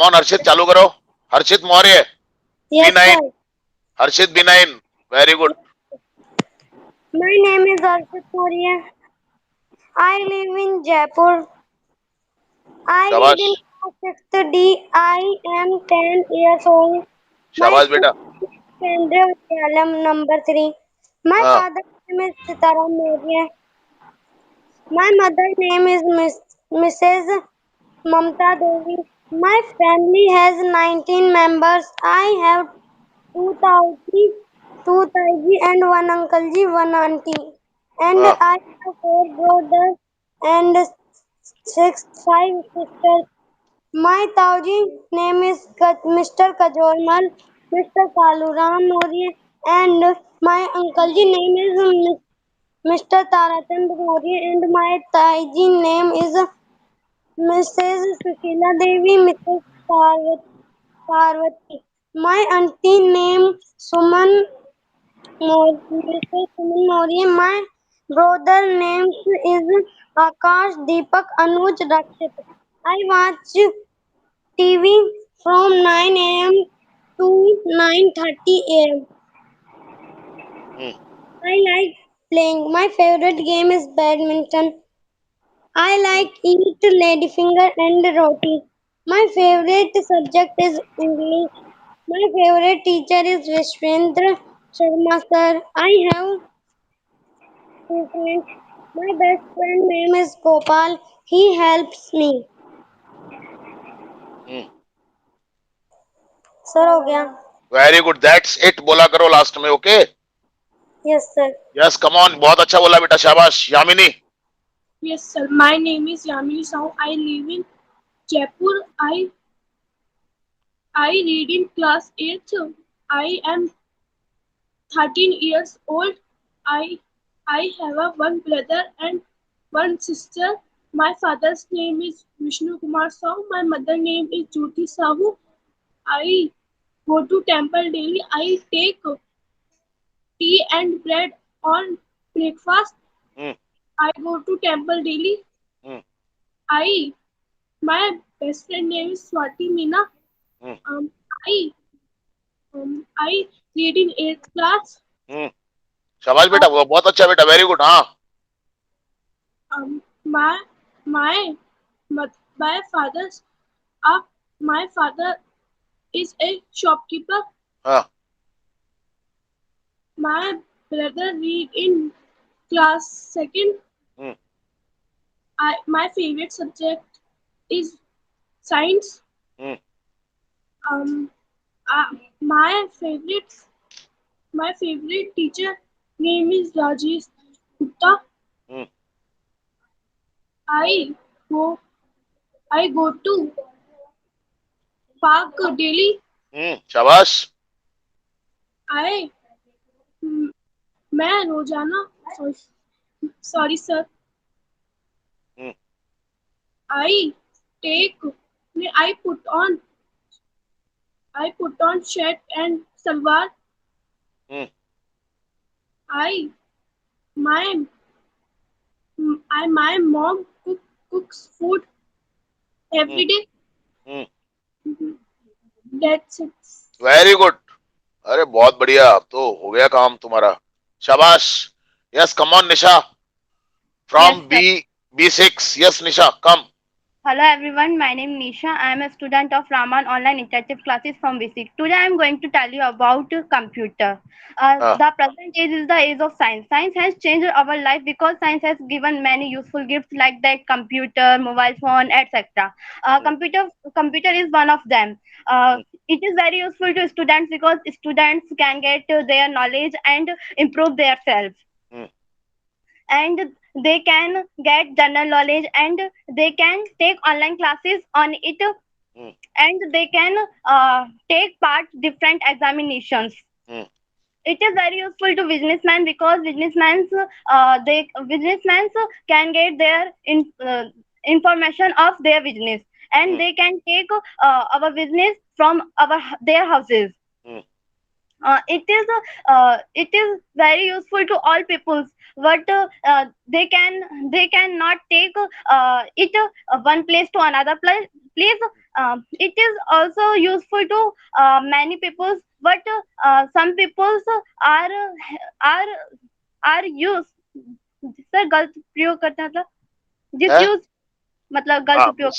Come on Harshit चालू करो. Harshit Maurya. Yes, B9. sir. Harshit B9. Very good. My name is Arshit Moria. I live in Jaipur. I read शाबाश. in class 6th D. I am 10 years old. My शाबाश school बेटा. is Kendriya Vidyalayam number 3. My हाँ. father's name is Sitaram Moria. My mother's name is Mrs. Mamta Devi. My family has 19 members. I have two Tauji, two Taiji and one uncle ji, one auntie. And हाँ. I have four brothers and five sisters. My Tauji name is Mr. Kajolmal, Mr. Kaluram Mori, and my uncle ji name is Mr. Tarachand Mori, and my Taiji name is Mrs. Sushila Devi, Mrs. Parvati. My auntie name Suman Mrs. Suman Mori. My brother names is Akash, Deepak, Anuj, Rakshit. I watch TV from 9 a.m. to 9:30 a.m. Hmm. I like playing. My favorite game is badminton. I hmm. like eat ladyfinger and roti. My favorite subject is English. My favorite teacher is Vishwendra Sharma sir. I have two friends. My best friend name is Gopal. He helps me. Hmm. Sir हो गया. Very good. That's it बोला करो last में. Okay. Yes sir. Yes come on. बहुत अच्छा बोला बेटा. शाबाश. Yamini. Yes, sir. My name is Yamini Sahu. I live in Jaipur. I read in class 8th. I am 13 years old. I I have a one brother and one sister. My father's name is Vishnu Kumar Sahu. My mother name is Jyoti Sahu. I go to temple daily. I take tea and bread on breakfast. Hmm. I go to temple daily. Hmm. I My best friend name is Swati Meena. Hmm. Um, I I read in eighth class. हम्म. शाबाश Uh, बेटा. वो बहुत अच्छा बेटा. Very good. हाँ. um, my my my father's uh, my father is a shopkeeper. हाँ. My brother read in class second. Hmm. My favorite subject is science. Hmm. Um, uh, my favorite my favorite teacher name is Rajesh Gupta. Hmm. I go I go to park daily. शाबाश. I मैं रोजाना sorry sir. Hmm. I take I put on shirt and salwar. Hmm. I my my mom cooks food hmm. every day. Hmm. That's it. Very good. अरे बहुत बढ़िया. अब तो हो गया काम तुम्हारा. शाबाश. Yes come on Nisha. Yes, from sir. B6. Yes Nisha come. Hello everyone, my name is Nisha. I am a student of Raman Online Interactive Classes from BC. Today I am going to tell you about computer. हाँ. The present age is the age of science. Science has changed our life because science has given many useful gifts like that computer, mobile phone, etc. Hmm. Computer is one of them. Uh, hmm. it is very useful to students because students can get their knowledge and improve themselves, hmm. and they can get general knowledge, and they can take online classes on it, hmm. and they can take part different examinations. Hmm. It is very useful to businessmen because businessmen can get their information of their business, and hmm. they can take our business from their houses. Hmm. It is very useful to all peoples, but they cannot take it one place to another place. it is also useful to many people, but some people are are are use sir गलत प्रयोग करते हैं मतलब है? Disuse मतलब गलत हाँ, उपयोग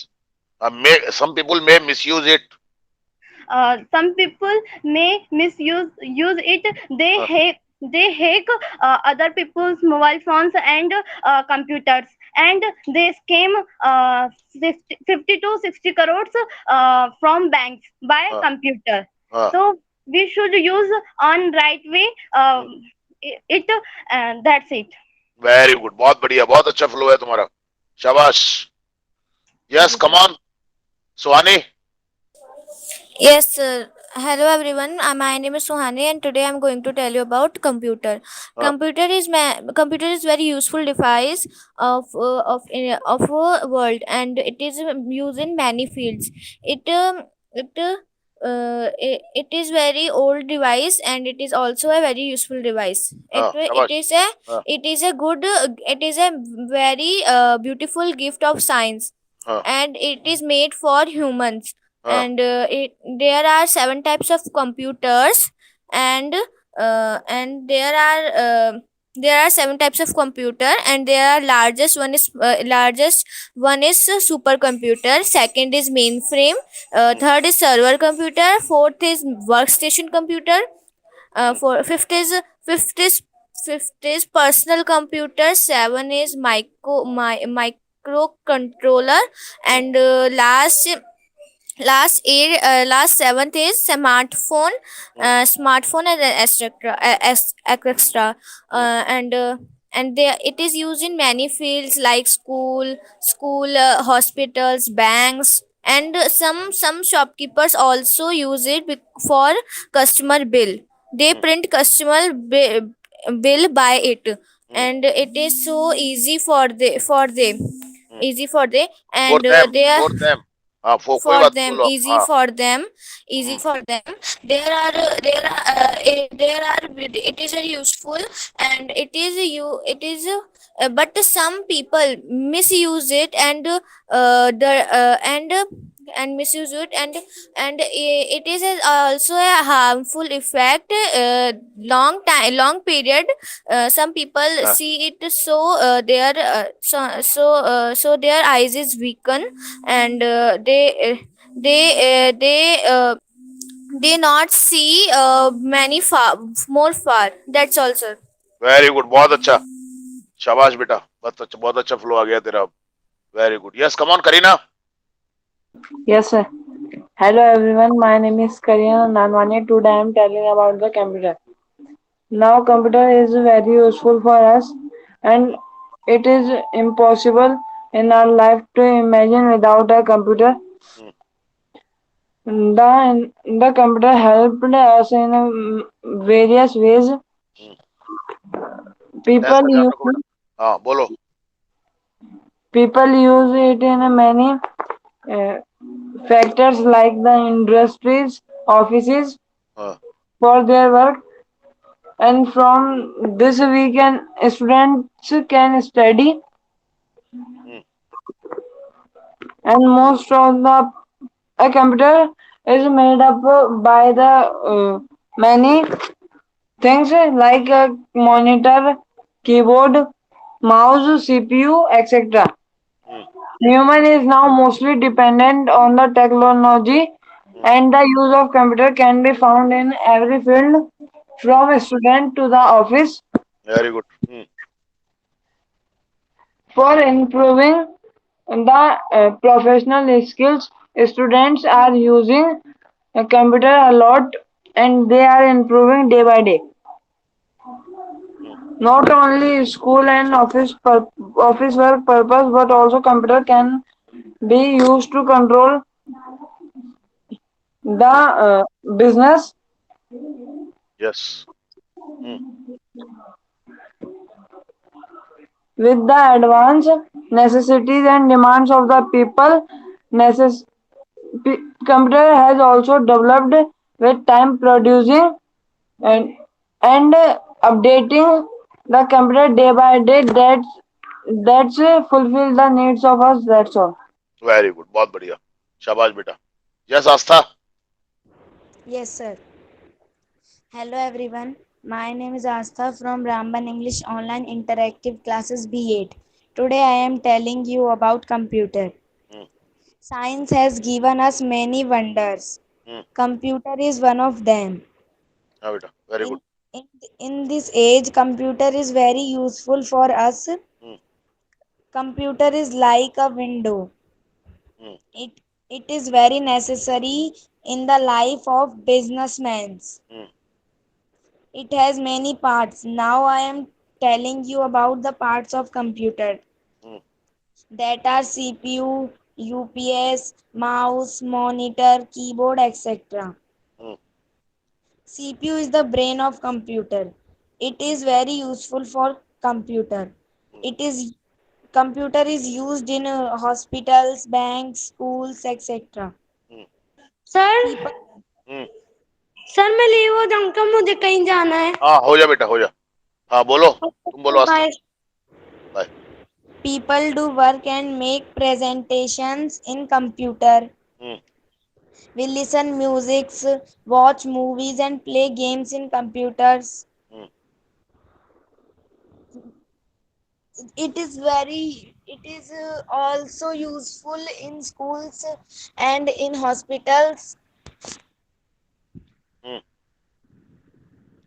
some people may misuse it. some people may misuse it. they हाँ, hack they hack other people's mobile phones and computers, and they scam 50 to 60 crores from banks by हाँ, computer. हाँ, So we should use on right way it that's it. Very good, बहुत बढ़िया, बहुत अच्छा flow है तुम्हारा, शाबाश। Yes, come on Suhani. Yes, sir. Hello everyone. My name is Suhani, and today I'm going to tell you about computer. हाँ, Computer is very useful device of a world, and it is used in many fields. It is very old device, and it is also a very useful device. It हाँ, it शाबाश। is a हाँ, it is a good it is a very beautiful gift of science, हाँ, and it is made for humans. हाँ, And there are seven types of computers, and there are seven types of computer, and there are largest one is supercomputer, second is mainframe, hmm, third is server computer, fourth is workstation computer, hmm, for fifth is fifth is personal computer, seven is microcontroller, and last seventh is smartphone, hmm, smartphone and extra, hmm, and there it is used in many fields like hospitals, banks, and some shopkeepers also use it for customer bill. They hmm, print bill by it, hmm, and it is so easy hmm. for they, for and them, they are for them. हाँ, कोई for बात नहीं, them, बोलो आप। easy हाँ। for them, easy hmm, for them. There are it is very useful, and it is but some people misuse it, and the and misuse it, and it is also a harmful effect, long period. Some people हाँ, see it, so so their eyes is weaken, and they they not see many far more far. That's all, sir. Very good, बहुत अच्छा, शाबाश बेटा, बहुत अच्छा flow आ गया तेरा। Very good. Yes, come on Kareena. Yes, sir. Hello everyone, my name is Karina Nanwani. Today I am telling about the computer. Now computer is very useful for us, and it is impossible in our life to imagine without a computer. Hmm, The computer helped us in various ways. Hmm. People ऐसा ध्यान use रखो बेटा। हाँ, बोलो। people use it in many factors like the industries, offices हाँ, for their work, and from this we can students can study, hmm, and most of the a computer is made up by the many things like a monitor, keyboard, mouse, CPU, etc. Hmm, Human is now mostly dependent on the technology, hmm. and the use of computer can be found in every field, from a student to the office. Very good. Hmm, For improving the professional skills, students are using a computer a lot, and they are improving day by day. Hmm, Not only school and office work purpose, but also computer can be used to control the hmm. business. Yes. Hmm, With the advanced necessities and demands of the people, necess- computer has also developed with time, producing and updating the computer day by day. That's fulfill the needs of us. That's all. Very good, बहुत बढ़िया, शाबाश बेटा। Yes, Astha. Yes, sir. Hello, everyone. My name is Astha from Ramban English Online Interactive Classes B8. Today, I am telling you about computer. Hmm. Science has given us many wonders. Hmm. Computer is one of them. हाँ बेटा, very good. In, in this age, computer is very useful for us. Hmm. Computer is like a window. Hmm. It, it is very necessary in the life of businessmen. Hmm. It has many parts. Now I am telling you about the parts of computer Hmm. that are CPU, UPS, mouse, monitor, keyboard, etc. Hmm. CPU is the brain of computer. It is very useful for computer. Hmm. It is computer is used in hospitals, banks, schools, etc. Hmm. Sir People Hmm. Sir मैं leave हो जाऊंगा, मुझे कहीं जाना है। हाँ, हो जा बेटा, हो जा। हाँ, बोलो, तुम बोलो Astha. Bye. Bye. people do work and make presentations in computer. Hmm. We listen musics, watch movies and play games in computers. Hmm. It is also useful in schools and in hospitals. Hmm.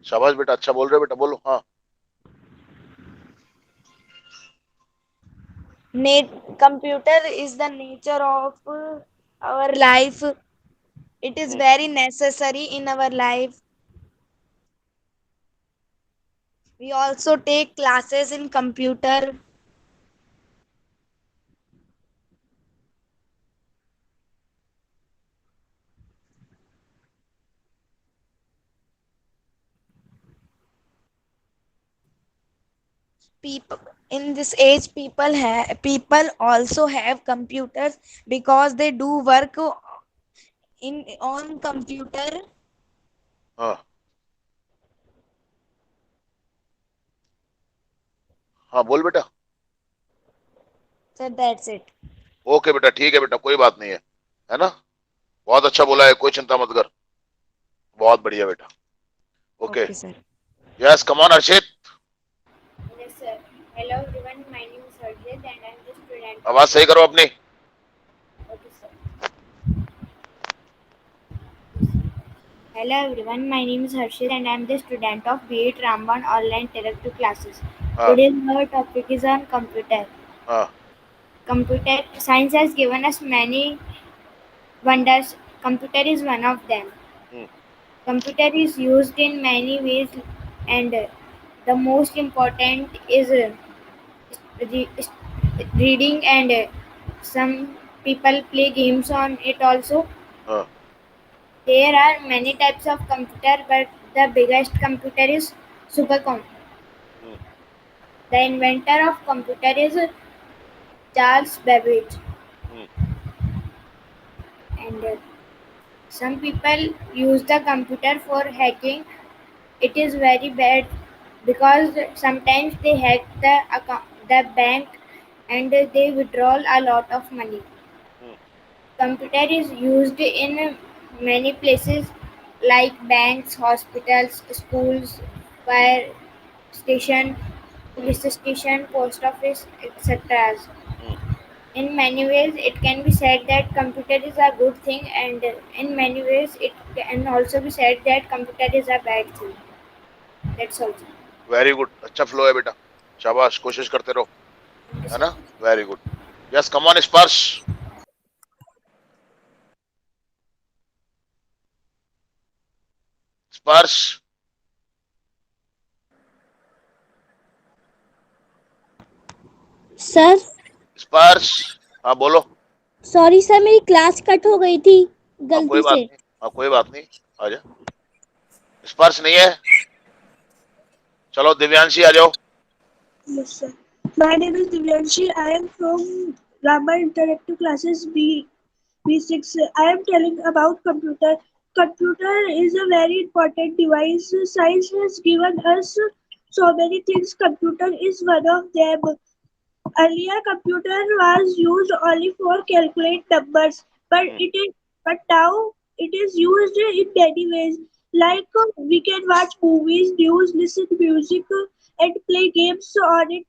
शाबाश बेटा, अच्छा बोल रहे हो बेटा, बोलो। हाँ। Computer is the nature of our life. It is Hmm. very necessary in our life. We also take classes in computer. People in this age, people also have computers because they do work in on computer. हाँ। हाँ, बोल बेटा। So that's it. Okay बेटा, ठीक है बेटा, कोई बात नहीं है ना? बहुत अच्छा बोला है, कोई चिंता मत कर। बहुत बढ़िया बेटा। Okay. Okay, sir. Yes, come on Harshit. Yes, sir. Hello everyone. My name is Harjit and I'm the student of आवाज सही करो अपनी। Okay, sir. Hello everyone. My name is Harshit and I'm the student of B8 Ramban Online Interactive Classes. हाँ। Today's our topic is on computer. हाँ। Computer science has given us many wonders. Computer is one of them. Hmm. Computer is used in many ways and the most important is re- reading and some people play games on it also. हाँ। There are many types of computer, but the biggest computer is supercomputer. Hmm. The inventor of computer is Charles Babbage, Hmm. and some people use the computer for hacking. It is very bad because sometimes they hack the bank, and they withdraw a lot of money. Hmm. Computer is used in many places like banks, hospitals, schools, fire station, Hmm. police station, post office, etc. Hmm. In many ways, it can be said that computer is a good thing, and in many ways, it can also be said that computer is a bad thing. That's all. Very good, अच्छा flow है बेटा। शाबाश, कोशिश करते रहो, Thank you, है sir. ना? Very good. Yes, come on स्पर्श। स्पर्श। सर स्पर्श। हाँ, बोलो। सॉरी सर, मेरी क्लास कट हो गई थी हाँ, कोई गलती बात से। नहीं। हाँ, कोई बात नहीं। आजा। स्पर्श नहीं है? चलो दिव्यांशी आ जाओ। Yes, sir. My name is Divyanshi. I am from Rama Interactive Classes B6. I am telling about computer. Computer is a very important device. Science has given us so many things. Computer is one of them. Earlier, computer was used only for calculate numbers, but Hmm. it is but now it is used in many ways. Like we can watch movies, news, listen music, and play games on it.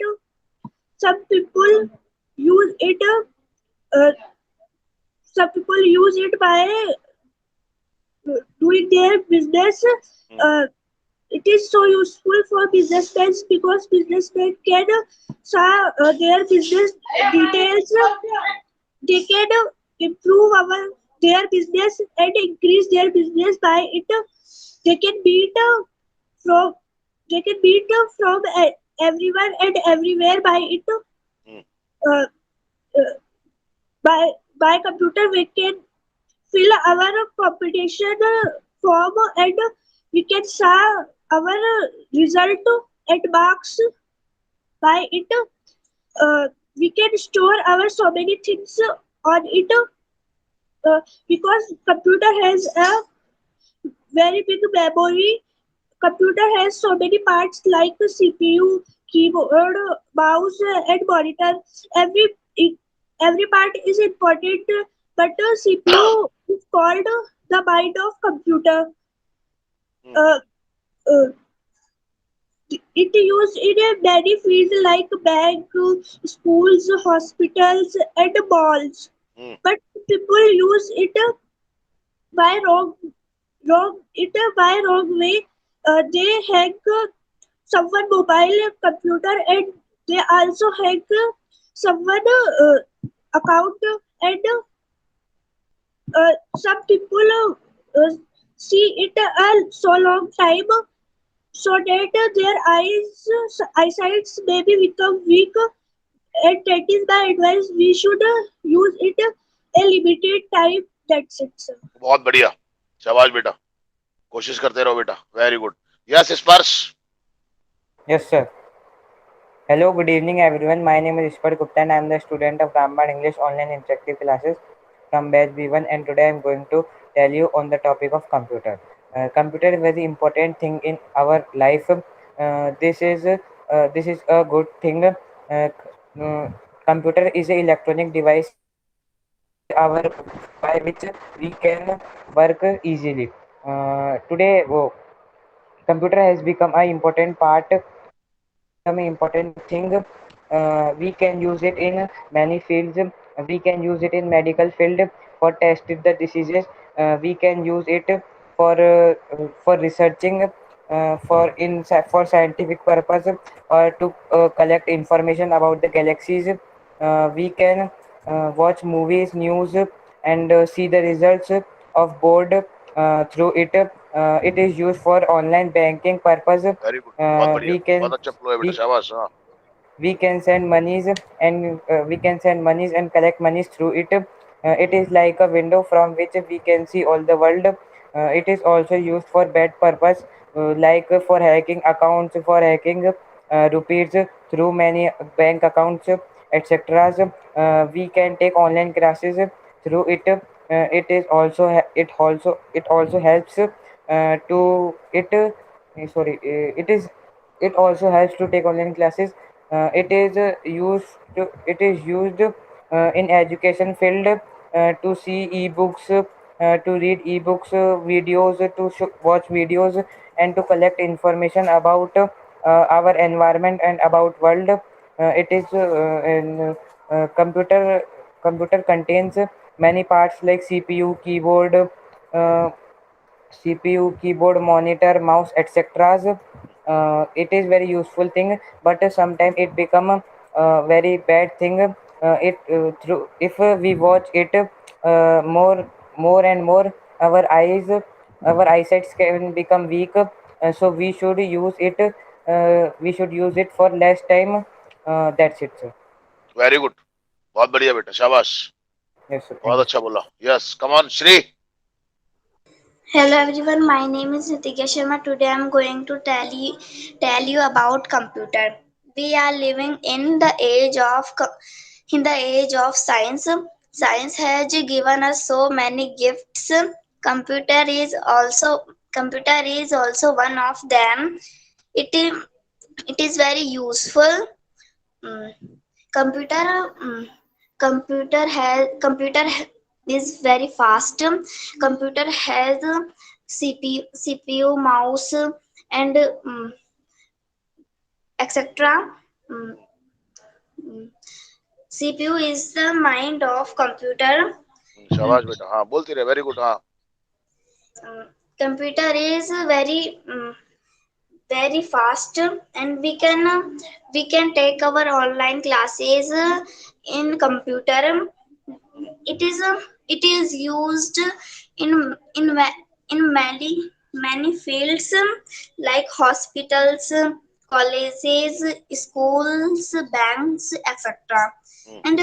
Some people use it. Uh, some people use it by doing their business. Uh, it is so useful for businessmen because businessmen can their business details. They can improve their business and increase their business by it. They can beat from they can beat from everyone and everywhere by it. Uh, uh, by computer we can fill our competition form and we can saw our result and marks by it. We can store our so many things on it because computer has a very big memory. Computer has so many parts like the CPU, keyboard, mouse, and monitor. Every every part is important, but the CPU is called the mind of computer. Uh, uh, it used in a many fields like bank, schools, hospitals, and malls. But people use it by wrong way. They hack someone mobile computer and they also hack someone account and some people see it a so long time so that their eyesights maybe become weak and that is my advice we should use it a limited time. That's it, sir. बहुत बढ़िया, शाबाश बेटा, कोशिश करते रहो बेटा, very good. Yes स्पर्श. Yes, sir. Hello, good evening, everyone. My name is Ishwar Gupta, and I am the student of Ramban English online interactive classes from batch B1. And today I am going to tell you on the topic of computer. Computer is a very important thing in our life. This is a good thing. Computer is an electronic device our by which we can work easily. Today, computer has become an important part become an important thing. We can use it in many fields. We can use it in medical field for testing the diseases. We can use it for researching, for scientific purpose, or to collect information about the galaxies. We can watch movies, news, and see the results of board through it. It is used for online banking purpose. Very good, बहुत बढ़िया, We can बहुत अच्छा flow है बेटा, we शाबाश. हाँ, we can send monies and we can send monies and collect monies through it. It is like a window from which we can see all the world. It is also used for bad purpose, like for hacking accounts, for hacking rupees through many bank accounts, etc. We can take online classes through it. It also helps to it. Sorry, it also helps to take online classes. It is used in education field to see ebooks, to read ebooks, videos, to watch videos, and to collect information about our environment and about world. It is in computer contains many parts like CPU, keyboard, monitor, mouse, etc. It is very useful thing, but sometimes it become a very bad thing. It through if we watch it more and more, our eyesight can become weak. So we should use it. We should use it for less time. That's it, sir. Very good, बहुत बढ़िया बेटा, शाबाश, Yes, sir. बहुत Thank you. अच्छा बोला. Yes, come on Shri. Hello everyone, my name is Nitika Sharma. Today I am going to tell you about computer. We are living in the age of science. Science has given us so many gifts. Computer is also computer is also one of them. It is it is very useful. Mm, Computer mm, computer has computer is very fast. Computer has CPU, mouse, and etc. Mm, mm. CPU is the mind of computer. शाबाश बेटा, हाँ बोलती रहे, very good, हाँ. Computer is very fast, and we can take our online classes in computer. It is used in many fields, like hospitals, colleges, schools, banks, etc. And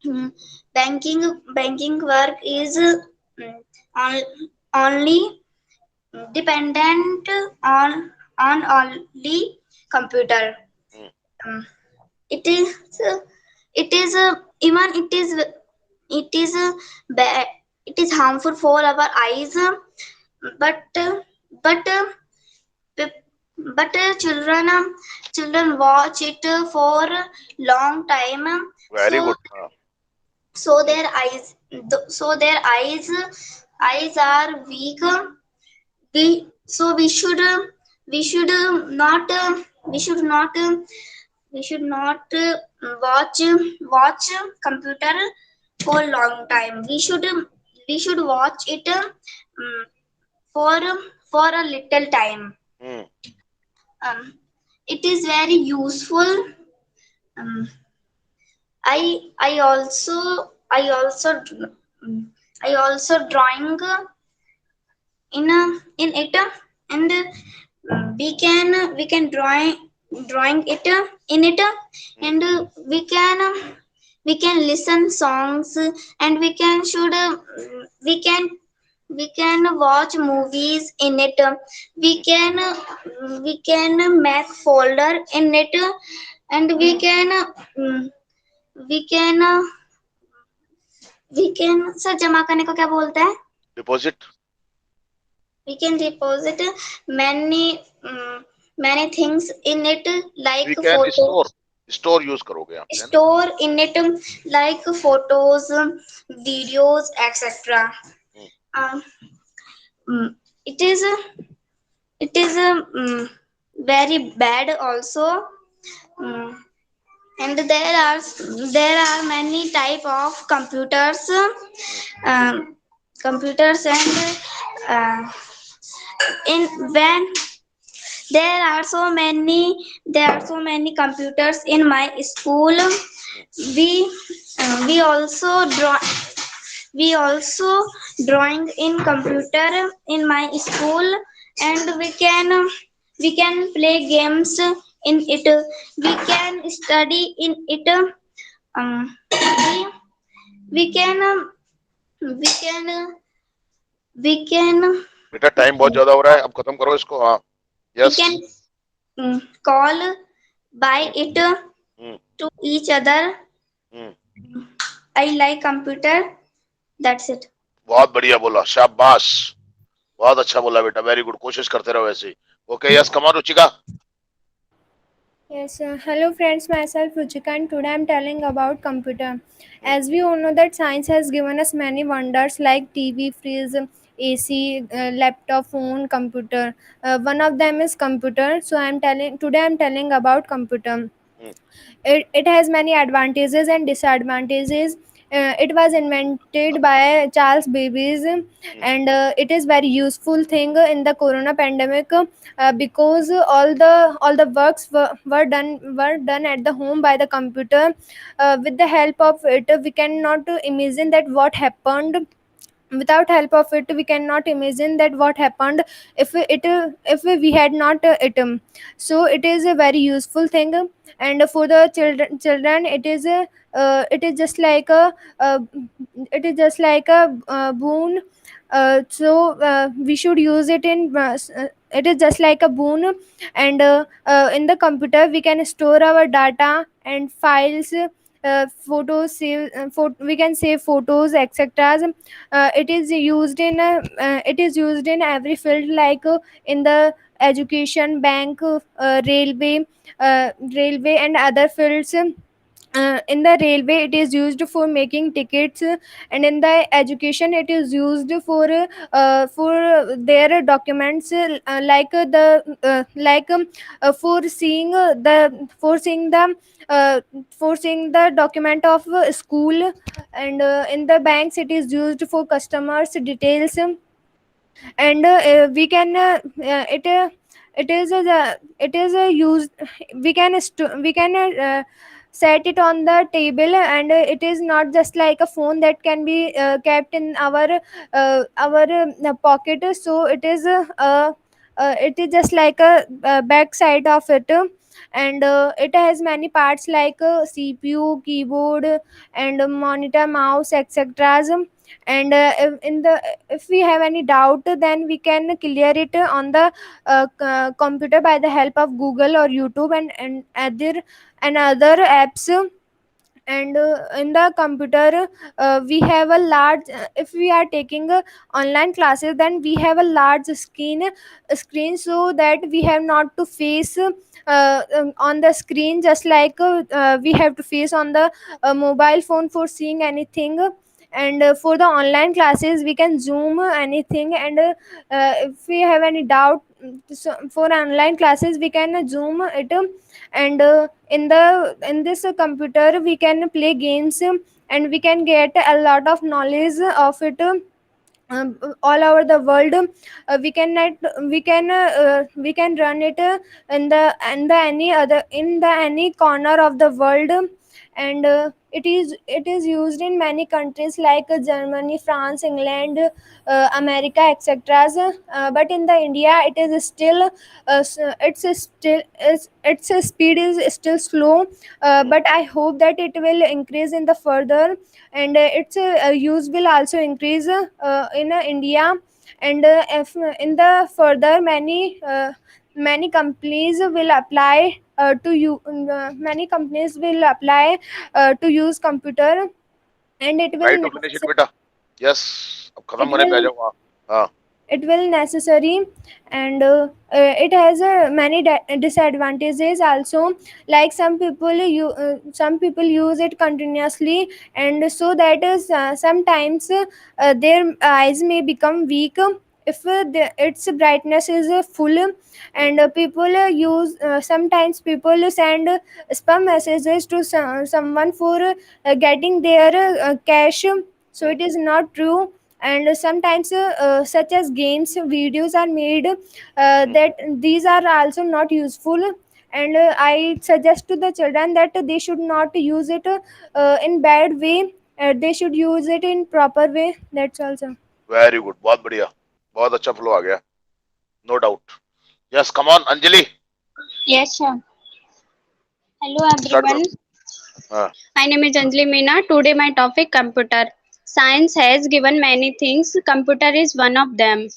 mm, banking work is on, only dependent on only computer. Um, it is it is even it is bad, it is harmful for our eyes, but but children watch it for long time, very so good, हाँ. so their eyes so their eyes are weak. We so we should we should not we should not watch computer for long time. We should watch it for a little time. Hmm. um, it is very useful. um, I also drawing in it, and we can drawing it in it, and we can listen songs, and we can watch movies in it. We can make folder in it, and mm, we can we can sir जमा करने को क्या बोलते हैं? Deposit. We can deposit many things in it, like we can photo store use करोगे आप, है ना? store in it, like photos, videos, etc. um, mm, it is very bad also. Mm, and there are many type of computers, and in when there are so many computers in my school. We we also draw we also drawing in computer in my school, and we can play games in it, we can study in it. Um, we we can um, we can we can बेटा time बहुत ज्यादा हो रहा है, अब खत्म करो इसको. हाँ. we yes. can call by it to each other. I like computer. That's it. बहुत बढ़िया बोला, शाबाश, बहुत अच्छा बोला बेटा, वेरी गुड. कोशिश करते रहो ऐसे ही. Okay, yes, come on Ruchika. Yes, hello friends, myself Ruchika, and today I'm telling about computer. As we all know that science has given us many wonders like TV, fridge, AC, laptop, phone, computer. One of them is computer. So I'm telling about computer. It has many advantages and disadvantages. It was invented by Charles Babbage, and it is very useful thing in the corona pandemic, because all the works were done at the home by the computer. With the help of it, we cannot imagine that what happened. Without help of it, we cannot imagine that what happened if we had not it. So it is a very useful thing, and for the children it is just like uh, a boon. We should use it it is just like a boon, and in the computer we can store our data and files, we can save photos, etc. It is used in every field, like in the education, bank, railway and other fields. in the railway it is used for making tickets, and in the education it is used for their documents, for seeing the document of school, and in the banks it is used for customers details, and we can it is a use we can set it on the table, and it is not just like a phone that can be kept in our pocket. So it is just like a back side of it, and it has many parts like CPU, keyboard, and monitor, mouse, etc. And if we have any doubt, then we can clear it on the computer by the help of Google or YouTube, and other apps. And in the computer we have a large if we are taking online classes, then we have a large screen, so that we have not to face on the screen, just like we have to face on the mobile phone for seeing anything. And for the online classes we can zoom anything, and if we have any doubt, so for online classes we can zoom it, and in this computer we can play games, and we can get a lot of knowledge of it, all over the world. We can run it in the any corner of the world. And it is used in many countries like Germany, France, England, America, etc. But in the India it is still its speed is still slow, but I hope that it will increase in the further, and its use will also increase in India. And if in the further many companies will apply many companies will apply to use computer, and right to finish it बेटा. Yes, अब खत्म it होने पे आ will जाऊंगा. हाँ. it will necessary. And it has many disadvantages also, like some people use it continuously, and so that is sometimes their eyes may become weak if its brightness is full. And people use sometimes people send spam messages to someone for getting their cash, so it is not true. And sometimes such as games videos are made that these are also not useful. And I suggest to the children that they should not use it in bad way. They should use it in proper way. That's also. Very good, बहुत बढ़िया, बहुत अच्छा flow आ गया, no doubt. Yes, come on Anjali, Yes, sir. Hello, start everyone. करो. हाँ. My name is Anjali Meena. Today, my topic computer. Science has given many things. Computer is one of them.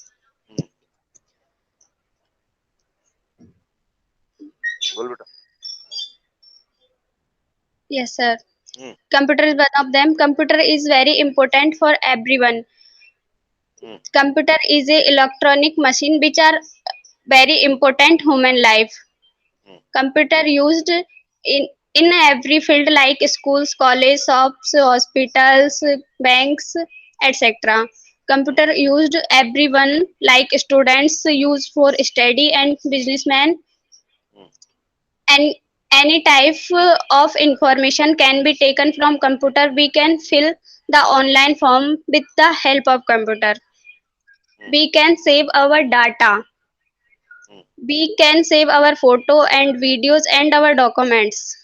बोल बेटा. Yes, sir. Hmm. Computer is one of them. Computer is very important for everyone. Computer is a electronic machine which are very important human life. Computer used in every field like schools, college, shops, hospitals, banks, etc. Computer used everyone like students use for study and businessmen, and any type of information can be taken from computer. We can fill the online form with the help of computer. We can save our data. We can save our photo and videos and our documents.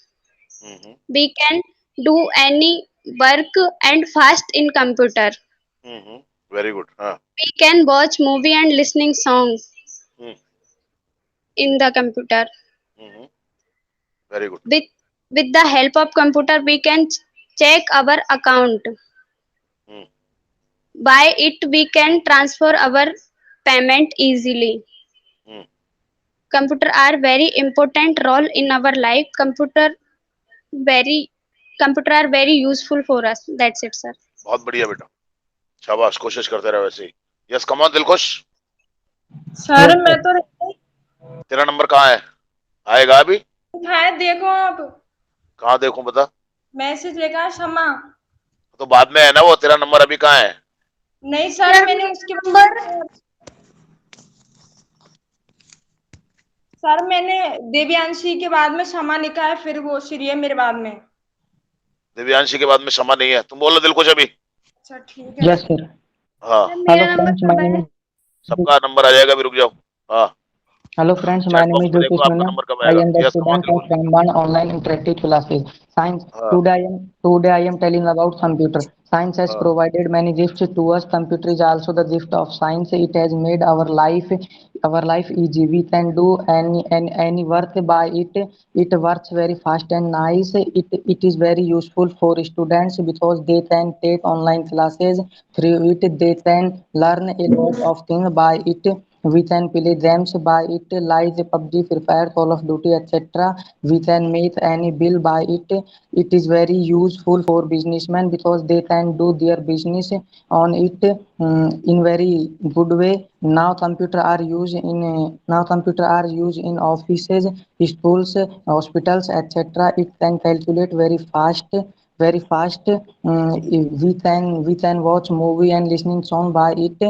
We can do any work and fast in computer. Very good. हाँ. We can watch movie and listening songs in the computer. Very good. With the help of computer, we can check our account. By it, we can transfer our payment easily. Computer are very important role in our life. Computer are very useful for us. That's it, sir. बहुत बढ़िया बेटा, शाबाश, कोशिश करते रहे वैसे ही. Yes, come on Dilkhush. Sir मैं तो तेरा नंबर कहाँ है? आएगा अभी? है, देखो आप. कहाँ देखूं बता? मैसेज लिखा है क्षमा। तो बाद में है ना वो, तेरा नंबर अभी कहाँ है? नहीं सर, मैंने उसके सर मैंने देवयांशी के बाद में क्षमा लिखा है, फिर वो श्री है मेरे बाद में। दिव्यांशी के बाद में क्षमा नहीं है, तुम बोलो दिल कुछ अभी। अच्छा ठीक है। Yes sir. हाँ, हेलो फ्रेंड्स, माय नेम सबका नंबर आ जाएगा, अभी रुक जाओ। हाँ, Hello friends, my chat name box is में Jyotish देखो आपका Menon. नंबर कब I आएगा। am the yes, come on student दिल of कुछ। Ramban online interactive classes. Science. हाँ, Today I am telling about computer. Science has हाँ, provided many gifts to us. Computer is also the gift of science. It has made our life easy. We can do any work by it. It works very fast and nice. It is very useful for students because they can take online classes. Through it, they can learn a lot of things by it. We can play games by it like PUBG, Free Fire, Call of Duty, etc. We can make any bill by it. It is very useful for businessmen because they can do their business on it in very good way. Now computer are used in offices, schools, hospitals, etc. It can calculate very fast. We can watch movie and listening song by it.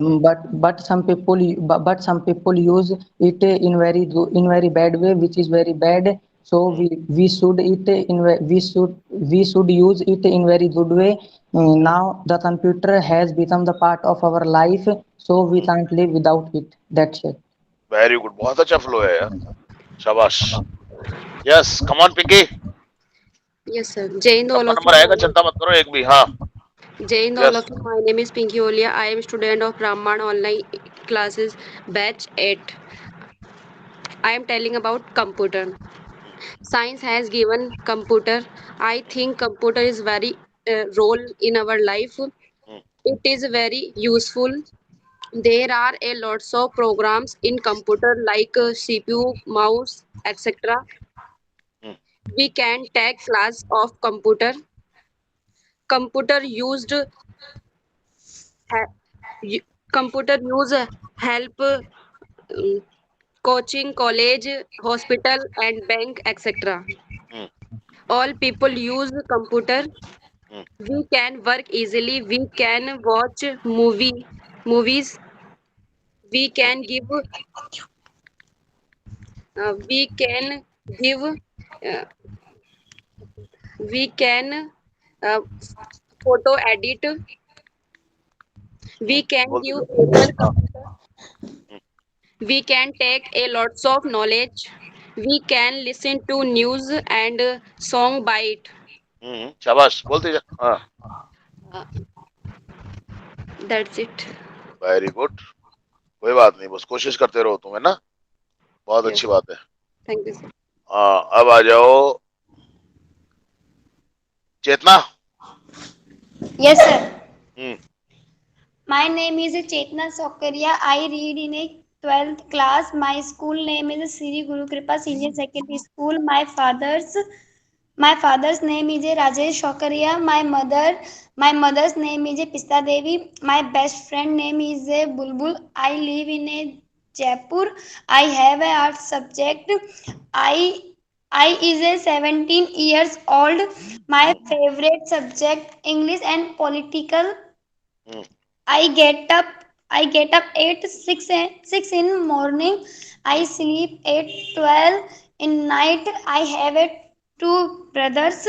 But some people use it in very bad way, which is very bad. So we should use it in very good way. Now the computer has become the part of our life, so we can't live without it. That's it. Very good, बहुत अच्छा flow है यार, शाबाश। Yes, come on Pinky, Yes, sir. Jai Hind, all सबका of you. Number आएगा, चिंता मत करो, एक भी। हाँ, Jai Hind, all yes, of you. My name is Pinky Olia. I am student of Brahman online classes batch 8. I am telling about computer. Science has given computer. I think computer is very role in our life. It is very useful. There are a lots of programs in computer like CPU, mouse, etc. We can take class of computer. Computer used ha- u- computer use help coaching, college, hospital, and bank, etc. All people use computer. We can work easily. We can watch movies. We can give. We can give. We can uh, photo edit. We can बोलते give जाओ। able हाँ, computer. We can take a lots of knowledge. We can listen to news and song by it. शाबाश, बोलते जा। हाँ, Uh, that's it. Very good, कोई बात नहीं, बस कोशिश करते रहो तुम, है ना, बहुत Yes. अच्छी बात है। Thank you, sir. हाँ, अब आ जाओ चेतना। Yes, sir. Hmm, My name is Chetna Sokaria. I read in a 12th class. My school name is Sri Guru Kripa Senior Secondary School. My father's name is Rajesh Shokaria. My mother's name is Pista Devi. My best friend name is Bulbul. I live in a Jaipur. I have a art subject. I I is a 17 years old. My favorite subject English and political. I get up I get up 6 in morning. I sleep 8:12 in night. I have two brothers.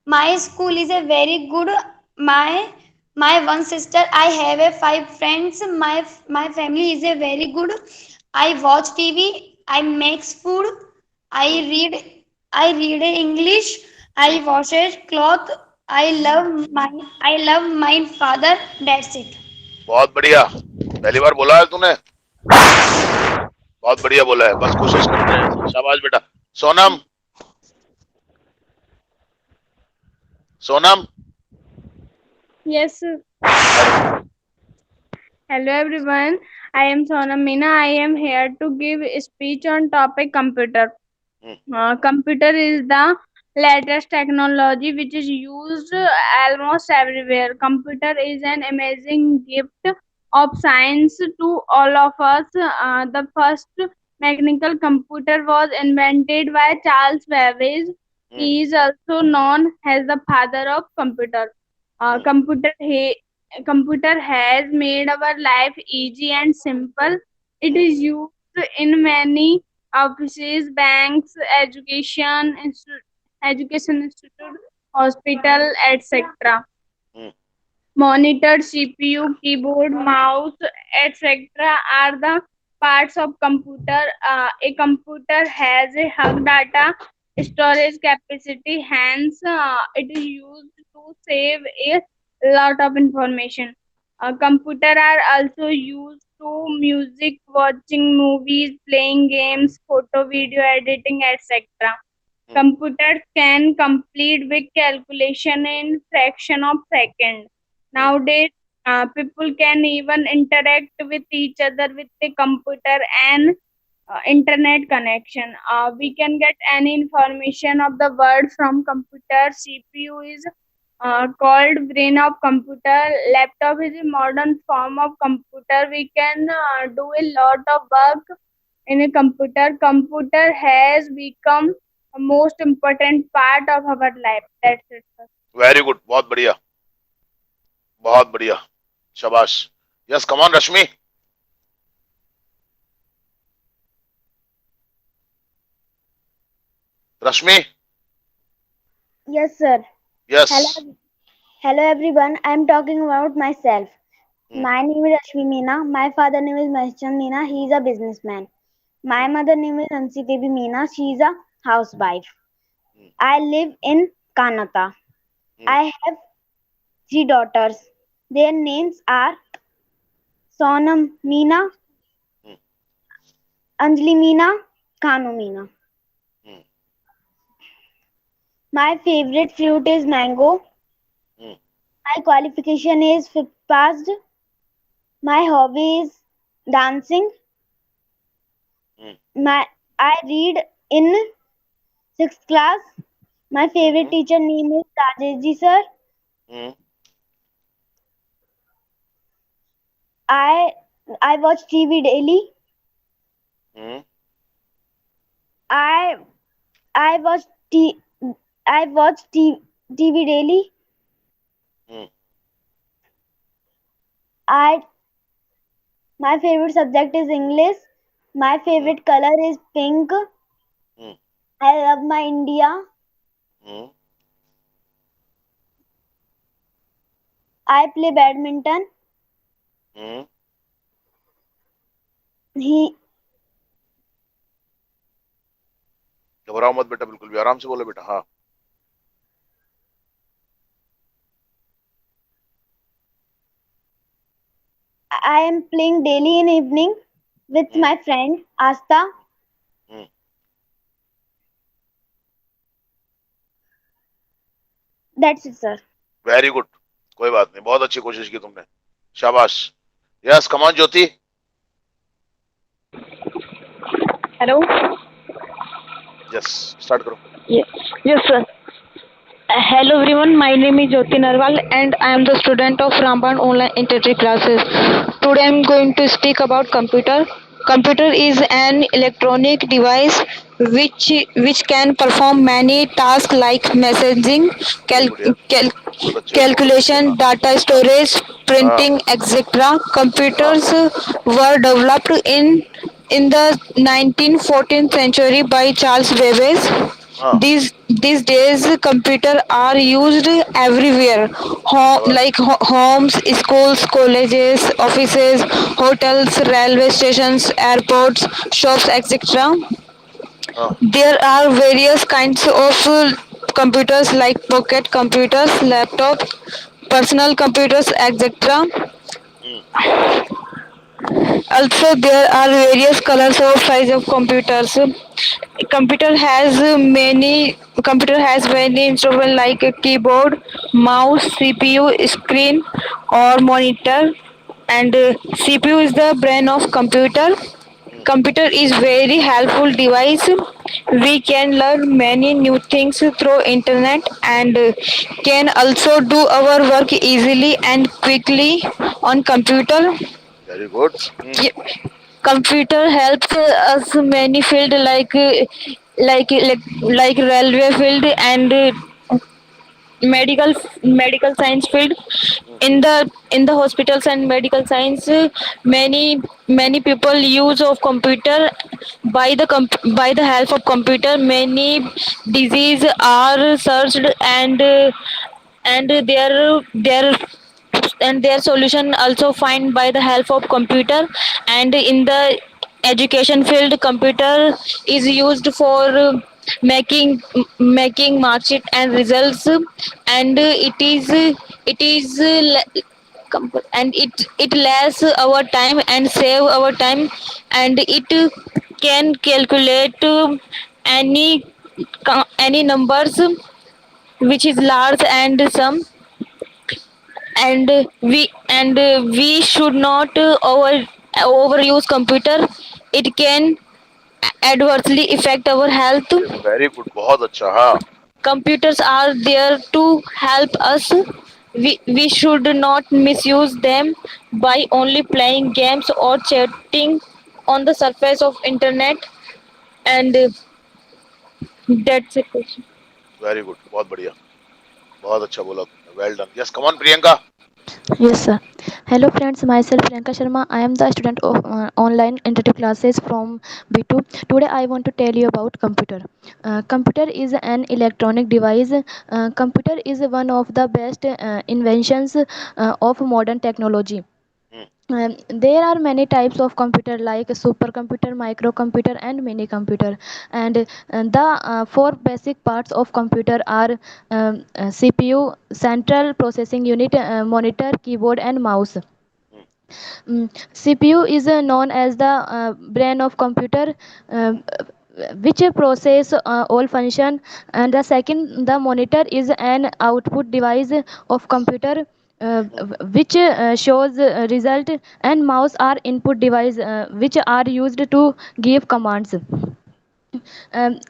My school is a very good. My one sister. I have a 5 friends. My family is a very good. I watch TV. I make food. I read I read English. I wash a cloth. I love my father. That's it. बहुत बढ़िया, पहली बार बोला है तूने, बहुत बढ़िया बोला है, बस कोशिश करते हैं, शाबाश बेटा। Sonam, Sonam. Yes. Hello everyone. I am Sonam Meena. I am here to give a speech on topic computer. Computer is the latest technology which is used almost everywhere. Computer is an amazing gift of science to all of us. The first mechanical computer was invented by Charles Babbage He is also known as the father of computer. Computer has made our life easy and simple. It is used in many offices, banks, education institute, hospital, etc. Monitor, CPU, keyboard, mouse, etc. are the parts of computer. A computer has a high data storage capacity, hence it is used to save a lot of information. Computer are also used to music, watching movies, playing games, photo, video editing, etc. Computers can complete big calculation in fraction of second. Nowadays, people can even interact with each other with the computer and internet connection. We can get any information of the world from computer. CPU is called brain of computer. Laptop is a modern form of computer. We can do a lot of work in a computer. Computer has become a most important part of our life. That's it, sir. Very good, बहुत बढ़िया, बहुत बढ़िया, शाबाश. Yes, come on Rashmi. Rashmi. Yes, sir. Yes. Hello everyone. I am talking about myself. My name is Rashmi Meena. My father name is Mahichan Meena. He is a businessman. My mother name is Hansi Devi Meena. She is a housewife. I live in Kanata. I have 3 daughters. Their names are Sonam Meena, Anjali Meena, Kanu Meena. My favorite fruit is mango. My qualification is fifth passed. My hobby is dancing. I read in 6th class. My favorite teacher name is Rajesh sir. I watch TV daily. I watch TV daily. My favorite subject is English. My favorite color is pink. I love my India. I play badminton. घबराओ मत बेटा, बिल्कुल भी आराम से बोलो बेटा. हाँ. I am playing daily in evening with my friend Asta. That's it, sir. Very good, कोई बात नहीं, बहुत अच्छी कोशिश की तुमने, शाबाश. Yes, come on Jyoti. Hello. Yes, start करो. Yes, sir. Hello everyone, my name is Jyoti Narwal and I am the student of Ramban Online Interactive Classes. Today I am going to speak about computer. Computer is an electronic device which can perform many tasks like messaging, calculation, data storage, printing, etc. Computers were developed in the 19th century by Charles Babbage. These days computers are used everywhere, like homes, schools, colleges, offices, hotels, railway stations, airports, shops, etc. There are various kinds of computers like pocket computers, laptops, personal computers, etc. Also, there are various colors or size of computers. Computer has many instruments like a keyboard, mouse, CPU, screen, or monitor. And CPU is the brain of computer. Computer is very helpful device. We can learn many new things through internet and can also do our work easily and quickly on computer. Very good. Computer helps us many field like like railway field and medical medical science field. In the hospitals and medical science, many people use of computer. By the help of computer, many disease are searched, and their solution also find by the help of computer. And in the education field, computer is used for making mark sheet and results. And and it lasts our time and save our time. And it can calculate any numbers which is large and some. And we should not overuse computer. It can adversely affect our health. Very good, बहुत अच्छा. हाँ. Computers are there to help us. We should not misuse them by only playing games or chatting on the surface of internet. And that's it. Very good, बहुत बढ़िया, बहुत अच्छा बोला तुमने. Well done. Yes, come on Priyanka. Yes, sir. Hello, friends. Myself, Priyanka Sharma. I am the student of online interactive classes from B2. Today, I want to tell you about computer. Computer is an electronic device. Computer is one of the best inventions of modern technology. There are many types of computer like supercomputer, microcomputer, and mini computer. And the four basic parts of computer are CPU, central processing unit, monitor, keyboard, and mouse. CPU is known as the brain of computer, which process all function. And the second, the monitor is an output device of computer, which shows result. And mouse are input device, which are used to give commands.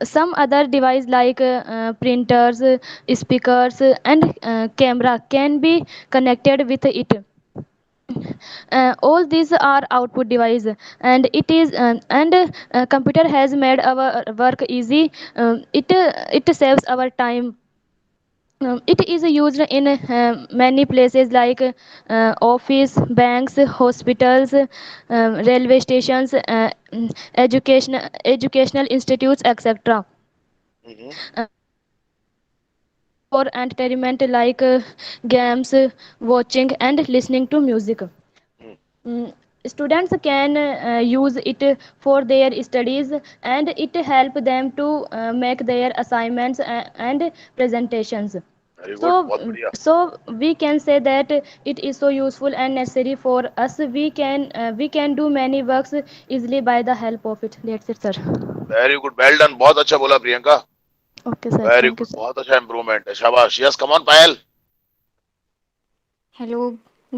Some other device like printers, speakers, and camera can be connected with it. All these are output device. And it is and computer has made our work easy. It saves our time. It is used in many places like office, banks, hospitals, railway stations, educational institutes, etc. Uh, for entertainment like games, watching, and listening to music. Mm, Students can use it for their studies, and it help them to make their assignments and presentations. Very So, good, बहुत बढ़िया. so we can say that it is so useful and necessary for us. We can do many works easily by the help of it. That's it, sir. Very good, well done. बहुत अच्छा बोला Priyanka. Okay, sir. Very Thank you, good, sir. बहुत अच्छा improvement है. शाबाश. Yes, come on Payal. Hello,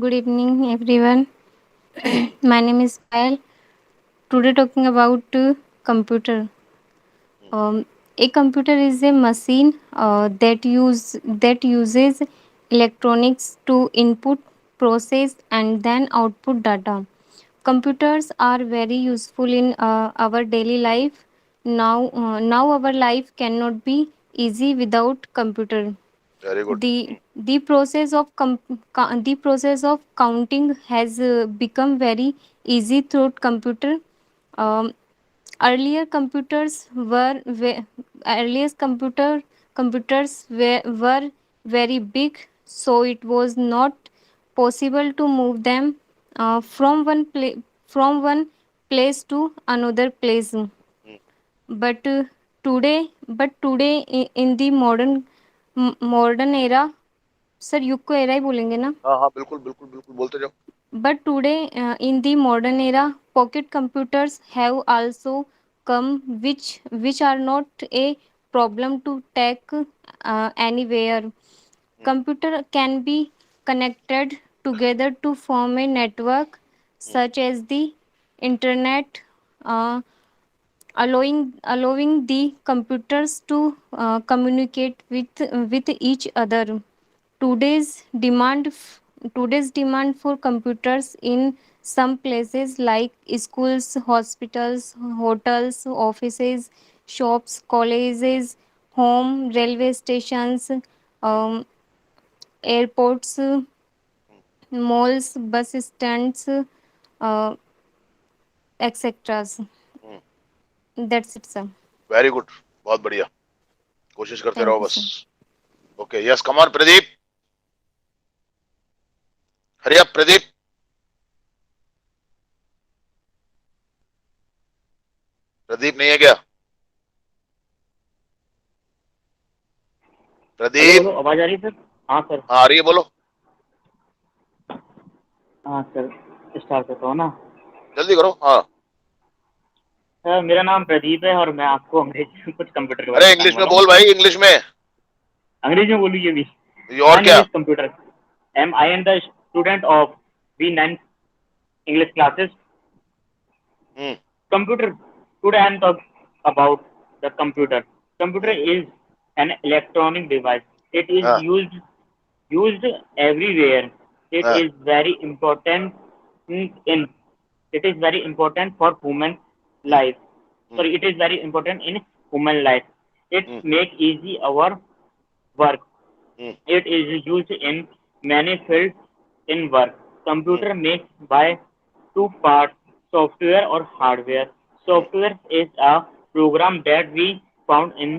good evening, everyone. My name is Payal. Today, talking about computer. A computer is a machine that uses electronics to input, process, and then output data. Computers are very useful in our daily life. Now our life cannot be easy without computer. Very good. The process of the process of counting has become very easy through computer. Um, earlier computers were ve- earliest computers were very big, so it was not possible to move them from one place to another place. but uh, today in the modern era. Sir युग को era ही बोलेंगे ना. हाँ हाँ, बिल्कुल बिल्कुल बिल्कुल बोलते जाओ. But today, in the modern era, pocket computers have also come, which are not a problem to take anywhere. Computer can be connected together to form a network, such as the internet, uh, allowing the computers to communicate with each other. Today's demand today's demand for computers in some places like schools, hospitals, hotels, offices shops, colleges, home, railway stations, um, airports, malls, bus stands, etc. Hmm, That's it, sir. Very good, बहुत बढ़िया, कोशिश करते Thank रहो you, बस। sir. Okay, yes, come on Pradeep, hurry up Pradeep. Pradeep नहीं है क्या? Hello Pradeep, hello, आवाज आ रही है सर? हाँ सर। हाँ आ रही है, बोलो। हाँ सर, स्टार्ट करता हूँ ना। जल्दी करो। हाँ, सर मेरा नाम प्रदीप है और मैं आपको अंग्रेजी में कुछ कंप्यूटर के बारे अरे में बताने इंग्लिश में वाला हूँ। बोल भाई, इंग्लिश में। अंग्रेजी में बोलूँ ये भी? और माय नेम क्या? Is computer, am I am the student of B9 English classes. Hmm, Computer. Today I am talking about the computer. Computer is an electronic device. It is हाँ, used everywhere. It हाँ, is very important in it is very important for human hmm, life. Hmm, Sorry, it is very important in human life. It hmm, make easy our work. Hmm, It is used in many fields in work. Hmm, Computer makes by two parts, software or hardware. Hmm, Software is a program that we found in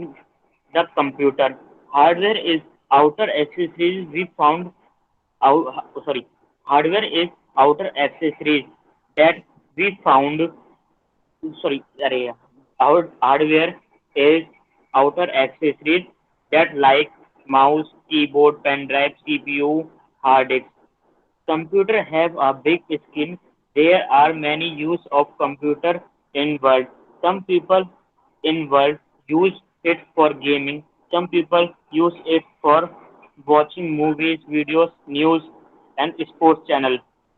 the computer. Hmm, Hardware is outer accessories we found out. Sorry, hardware is outer accessories that we found. Sorry, array. Our hardware is outer accessories that like mouse, keyboard, pen drive, CPU, hard disk. Computer have a big screen. There are many use of computer in world. Some people in world use it for gaming. Some people use it for watching movies, videos, news, and sports channel.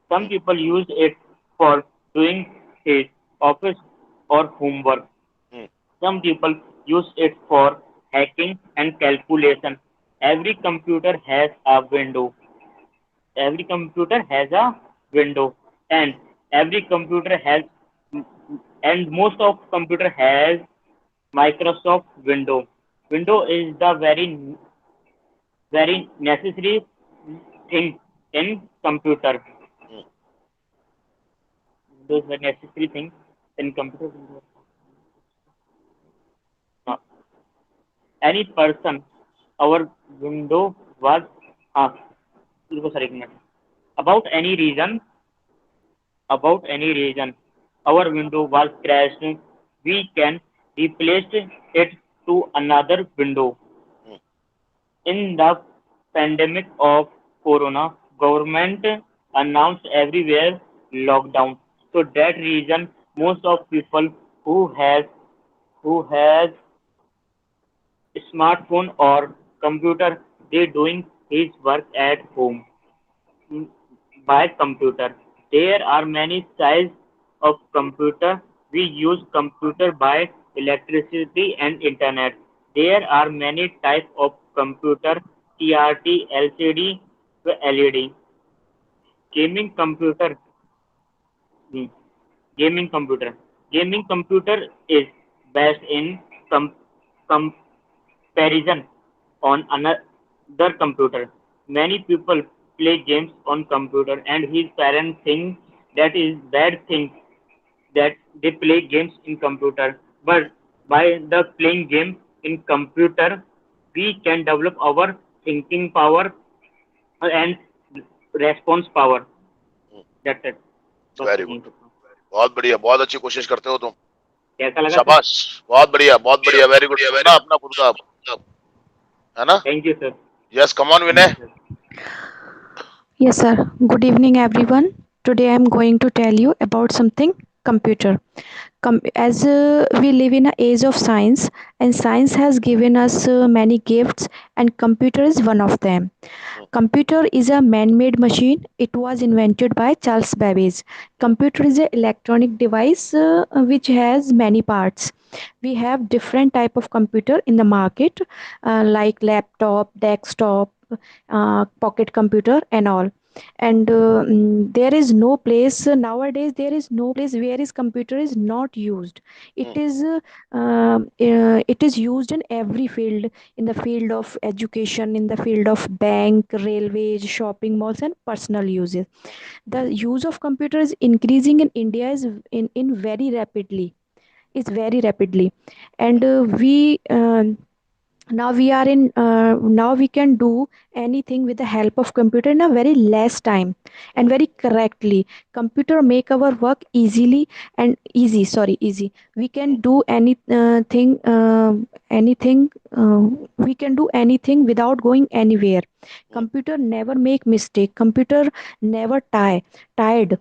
Some hmm, people use it for doing his office or homework. Hmm, Some people use it for hacking and calculation. Every computer has a window. Every computer has a window, and every computer has, and most of computer has Microsoft Window. Window is the very necessary thing in computer. Hmm, Those are necessary things in computer. Uh, any person, our window was uh, sorry, एक minute. about any reason about any reason our window was crashed, we can replace it to another window. Hmm, In the pandemic of corona, government announced everywhere lockdown. So that reason most of people who has smartphone or computer, they doing his work at home by computer. There are many sizes of computer. We use computer by electricity and internet. There are many types of computer: CRT, LCD, LED. Gaming computer. hmm, Gaming computer. Gaming computer is based in com- comparison on another computer. Many people play games on computer and his parents think that is bad thing that they play games in computer. But by the playing game in computer, we can develop our thinking power and response power. Hmm, That's it. बस very यही good, करता हूँ। बहुत बढ़िया, बहुत अच्छी कोशिश करते हो तुम। कैसा लगा सर? शाबाश, बहुत बढ़िया, बहुत बढ़िया, वेरी गुड। सुनना अपना खुद का, है ना? Thank you sir. Yes, come on thank Vinay. You sir. Yes, sir. Good evening, everyone. Today I am going to tell you about something computer. As we live in an age of science, and science has given us many gifts, and computer is one of them. Computer is a man-made machine. It was invented by Charles Babbage. Computer is an electronic device which has many parts. We have different type of computer in the market, like laptop, desktop, pocket computer, and all. and there is no place nowadays, there is no place where is computer is not used. It is it is used in every field, in the field of education, in the field of bank, railways, shopping malls, and personal uses. The use of computer is increasing in India is in very rapidly, is very rapidly. And we now we are in now we can do anything with the help of computer in a very less time and very correctly. Computer make our work easily and easy, sorry, easy. We can do anything we can do anything without going anywhere. Computer never make mistake, computer never tired.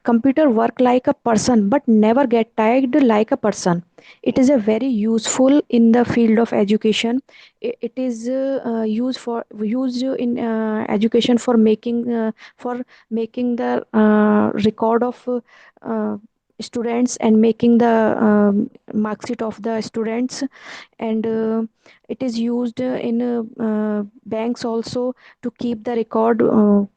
Computer work like a person but never get tired like a person. It is a very useful in the field of education. It is used in education for making the record of students and making the mark sheet of the students. And it is used in banks also to keep the record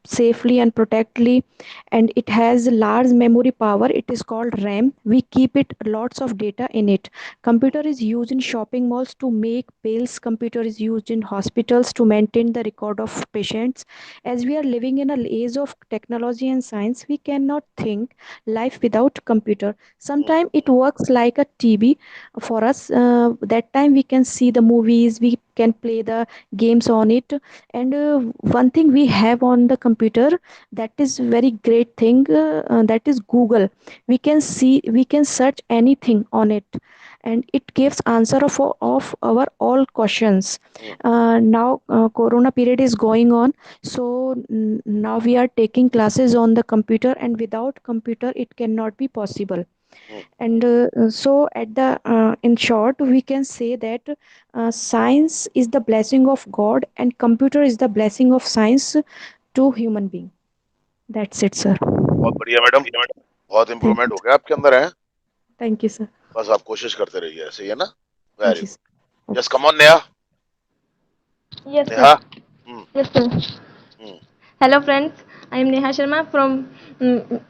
safely and protectly. And it has large memory power, it is called RAM. We keep it lots of data in it. Computer is used in shopping malls to make bills. Computer is used in hospitals to maintain the record of patients. As we are living in an age of technology and science, we cannot think life without computer. Sometimes it works like a TV for us. That time we can see the movies, we can play the games on it. And one thing we have on the computer, that is very great thing, that is Google. We can search anything on it, and it gives answer of our all questions. Now corona period is going on, so now we are taking classes on the computer, and without computer it cannot be possible. And so at the in short we can say that science is the blessing of God and computer is the blessing of science to human being. That's it, sir. बहुत बढ़िया madam, बहुत improvement हो गया आपके अंदर है. Thank you, sir. बस आप कोशिश करते रहिए, ऐसे ही है ना. Thank very you, good. Yes, come on Neha. Yes, Neha. sir. Yes, sir. Hello, friends. I am Neha Sharma from.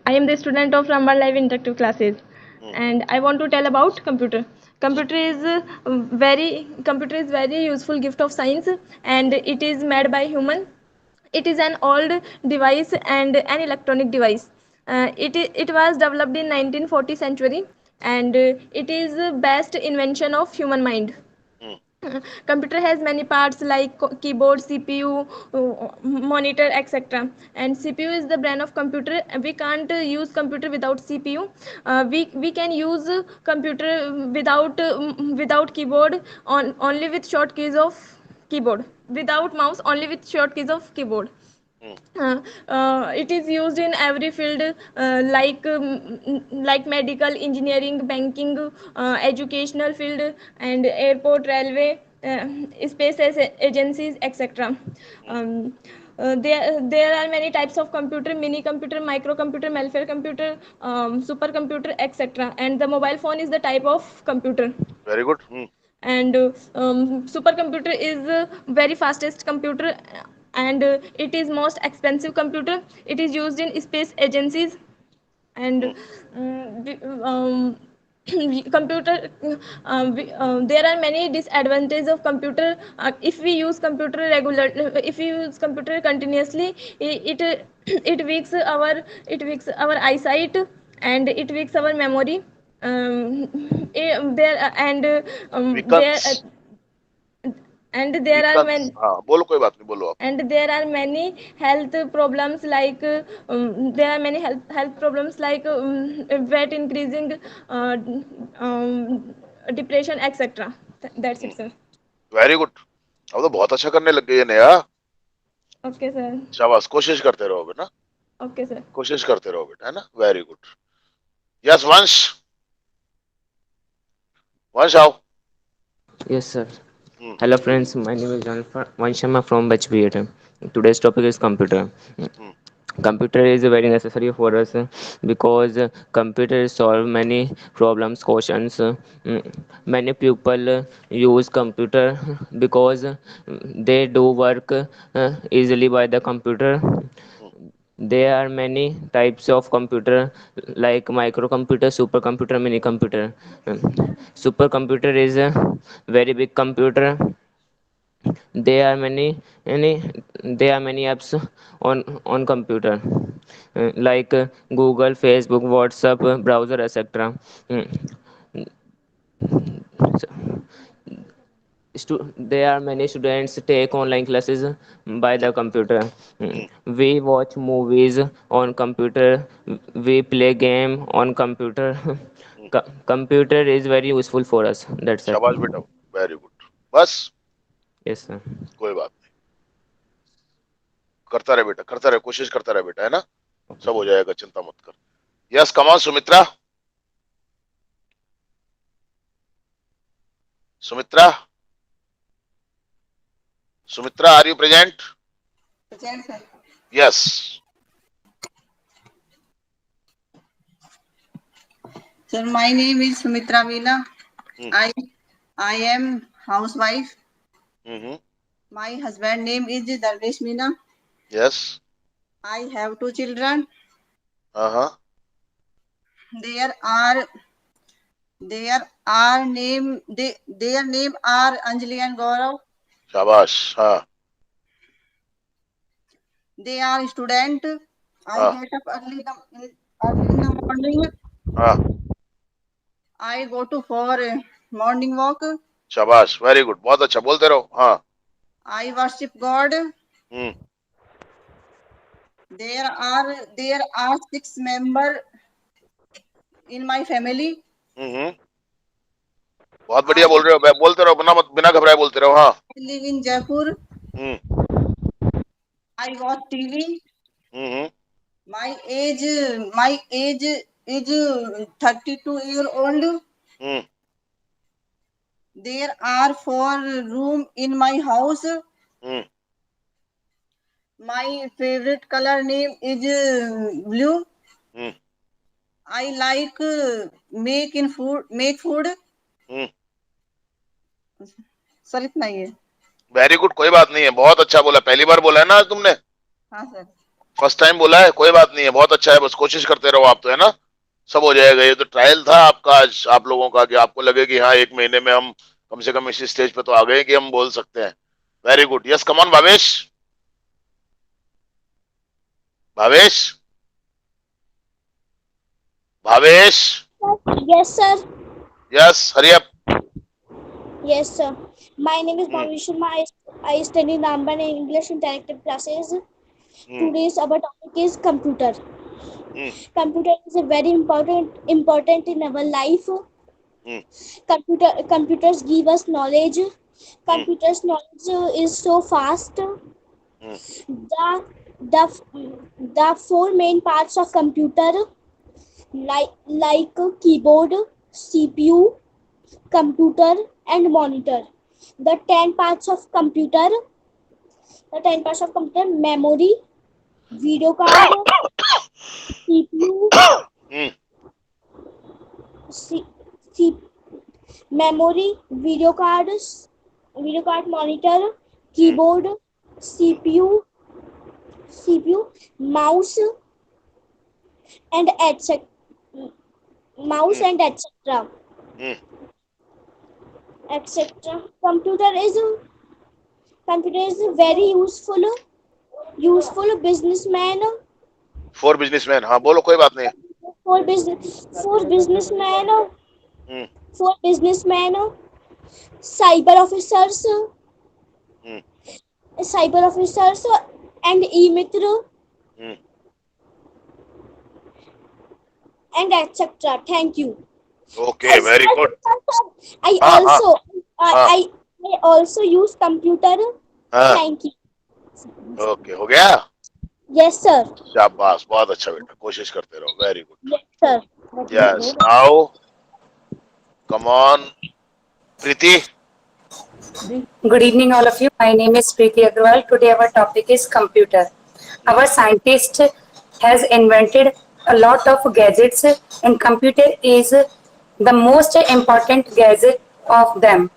I am the student of Ramban Live Interactive Classes, and I want to tell about computer. Computer is very useful gift of science, and it is made by human. It is an old device and an electronic device. It was developed in 1940 century, and it is the best invention of human mind. Computer has many parts like keyboard, CPU, monitor, etc. And CPU is the brain of computer. We can't use computer without CPU. We can use computer without keyboard, only with short keys of keyboard, without mouse, only with short keys of keyboard. It is used in every field, like medical, engineering, banking, educational field, and airport, railway, space agencies, etc. There are many types of computer: mini computer, microcomputer, malware computer, supercomputer, etc. And the mobile phone is the type of computer. Very good. And supercomputer is very fastest computer, and it is most expensive computer. It is used in space agencies. And computer there are many disadvantages of computer. If we use computer if we use computer continuously, it weaks our eyesight, and it weaks our memory. There and there and there are many. हाँ, बोलो, कोई बात नहीं, बोलो आप. And there are many health problems like there are many health problems like weight increasing, depression, etc. That's it, sir. Very good. अब तो बहुत अच्छा करने लग गई है नेहा. Okay, sir. शाबाश, कोशिश करते रहो बेटा. Okay, sir. कोशिश करते रहो बेटा, है ना. Very good. यस, वंश. वंश आओ. Yes, sir. Hello, friends. My name is Vanshama from Batch B8. Today's topic is computer. Computer is very necessary for us because computer solve many problems, questions. Many people use computer because they do work easily by the computer. There are many types of computer like microcomputer, supercomputer, mini computer. Supercomputer is a very big computer. There are many there are many apps on computer, like Google, Facebook, WhatsApp, browser, etc. There are many students take online classes by the computer. We watch movies on computer, we play game on computer. Computer is very useful for us. That's it. शाबाश बेटा, very good. बस Yes sir. कोई बात नहीं, करता रहे बेटा, करता रहे, कोशिश करता रहे बेटा, है ना, सब हो जाएगा, चिंता मत कर. Yes, come on Sumitra. Sumitra, Sumitra, are you present? Present, sir. Yes. Sir, my name is Sumitra Veena. I am housewife. My husband name is Darvesh Meena. Yes. I have 2 children. Their name are Anjali and Gaurav. शाबाश. हाँ. They are student. I get up early in the morning. I go to for morning walk. शाबाश, very good, बहुत अच्छा, बोलते रहो. हाँ. I worship God. There are 6 members in my family. बहुत बढ़िया बोल रहे हो, बोलते रहो, बिना घबराए बोलते रहो. हाँ. I live in Jaipur. I watch TV. My age is 32 years old. There are 4 rooms in my house. My favorite color name is blue. I like make food. Sir इतना ही है. वेरी गुड, कोई बात नहीं है, बहुत अच्छा बोला. पहली बार बोला है ना आज तुमने? हाँ सर. फर्स्ट टाइम बोला है, कोई बात नहीं है, बहुत अच्छा है, बस कोशिश करते रहो आप, तो है ना, सब हो जाएगा. ये तो ट्रायल था आपका आज, आप लोगों का, कि आपको लगे कि हाँ 1 महीने में हम कम से कम इसी स्टेज पे तो आ गए कि हम बोल सकते हैं. Very good. Yes, come on Bhavesh. Bhavesh, Bhavesh. Yes, sir. Yes, hurry up. Yes, sir. My name is Bhavesh Sharma. I study Ramban English interactive classes. Today's our topic is computer. Computer is a very important in our life. Computers give us knowledge. Computers knowledge is so fast. The 4 main parts of computer like keyboard, CPU, computer and monitor. The 10 parts of computer, memory, video card, CPU, memory, video card, monitor, keyboard, CPU, mouse and etc. etc. Computer is very useful businessman. For businessman. हाँ बोलो, कोई बात नहीं है. For businessman, cyber officers and e-mitra and etc. Thank you. Okay, very good. I also use computer. Thank you. Okay, हो गया? Yes, sir. शाबाश, बहुत अच्छा बेटा, कोशिश करते रहो. Very good. Yes, sir. Yes. Now, come on, Preeti. Good evening, all of you. My name is Preeti Agrawal. Today our topic is computer. Our scientist has invented a lot of gadgets, and computer is the most important gadget of them.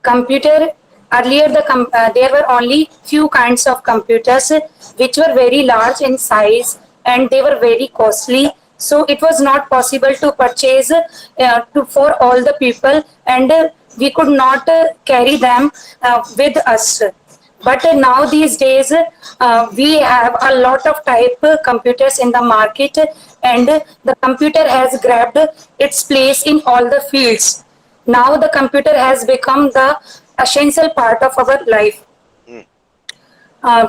Computer Earlier, there were only few kinds of computers which were very large in size and they were very costly. So it was not possible to purchase for all the people, and we could not carry them with us. But now these days, we have a lot of type computers in the market, and the computer has grabbed its place in all the fields. Now the computer has become the essential part of our life.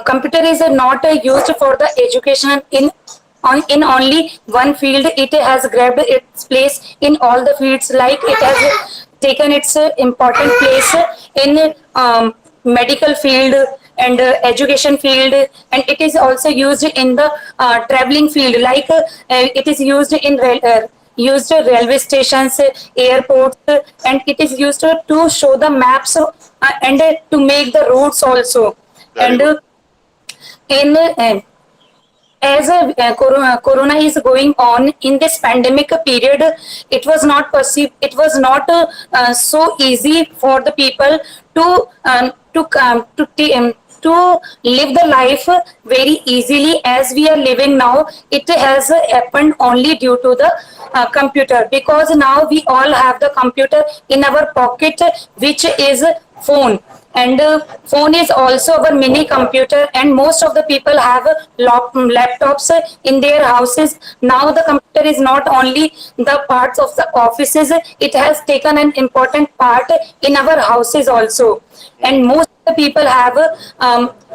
Computer is not used for the education in only one field. It has grabbed its place in all the fields, like it has taken its important place in medical field and education field, and it is also used in the traveling field, like it is used in railway stations, airports, and it is used to show the maps and to make the routes also. And in as corona is going on in this pandemic period, it was not so easy for the people to live the life very easily as we are living now. It has happened only due to the computer, because now we all have the computer in our pocket, which is phone. And phone is also our mini computer, and most of the people have laptops in their houses. Now the computer is not only the parts of the offices, it has taken an important part in our houses also. And most of the people have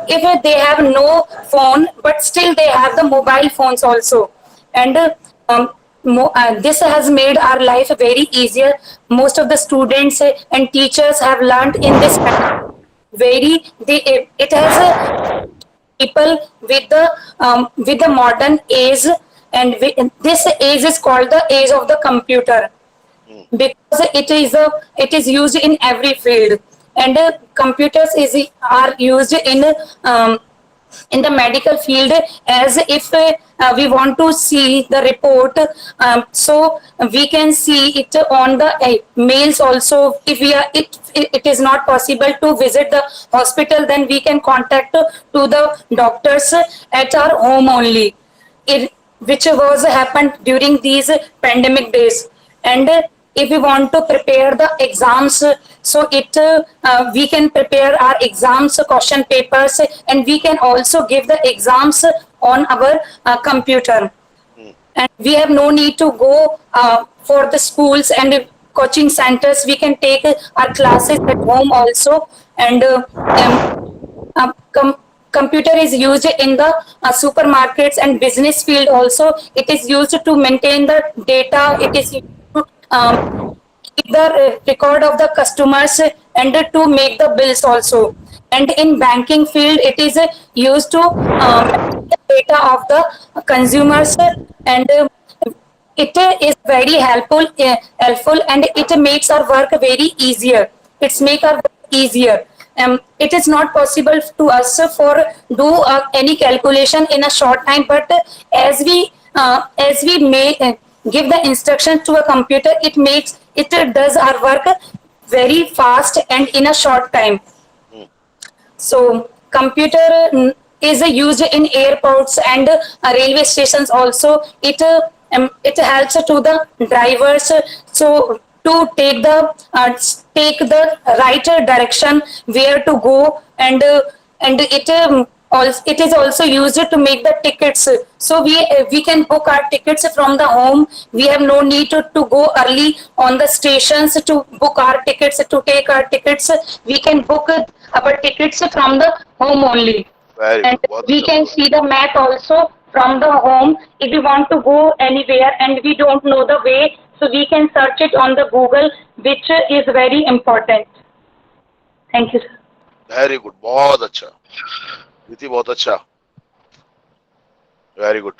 if they have no phone, but still they have the mobile phones also. And this has made our life very easier. Most of the students and teachers have learned in this it has people with the modern age, and this age is called the age of the computer, because it is used in every field. And computers are used in the medical field, as if we want to see the report, so we can see it on the mails also. If it is not possible to visit the hospital, then we can contact to the doctors at our home only, which was happened during these pandemic days. And if we want to prepare the exams, so we can prepare our exams question papers, and we can also give the exams on our computer. And we have no need to go for the schools and coaching centers. We can take our classes at home also. And computer is used in the supermarkets and business field also. It is used to maintain the data. It is used to keep the record of the customers and to make the bills also. And in banking field, it is used to manage the data of the consumers, and it is very helpful, and it makes our work very easier. It's make our work easier. It is not possible to us for do any calculation in a short time, but as we may give the instructions to a computer, it does our work very fast and in a short time. So computer is used in airports and railway stations also. It helps to the drivers so to take the right direction where to go, and it is also used to make the tickets. So we can book our tickets from the home. We have no need to go early on the stations to book our tickets, to take our tickets. We can book our tickets from the home only. And we can see the map also from the home. If we want to go anywhere and we don't know the way, so we can search it on the Google, which is very important. Thank you, sir. Very good. बहुत अच्छा. Priti, बहुत अच्छा. Very good.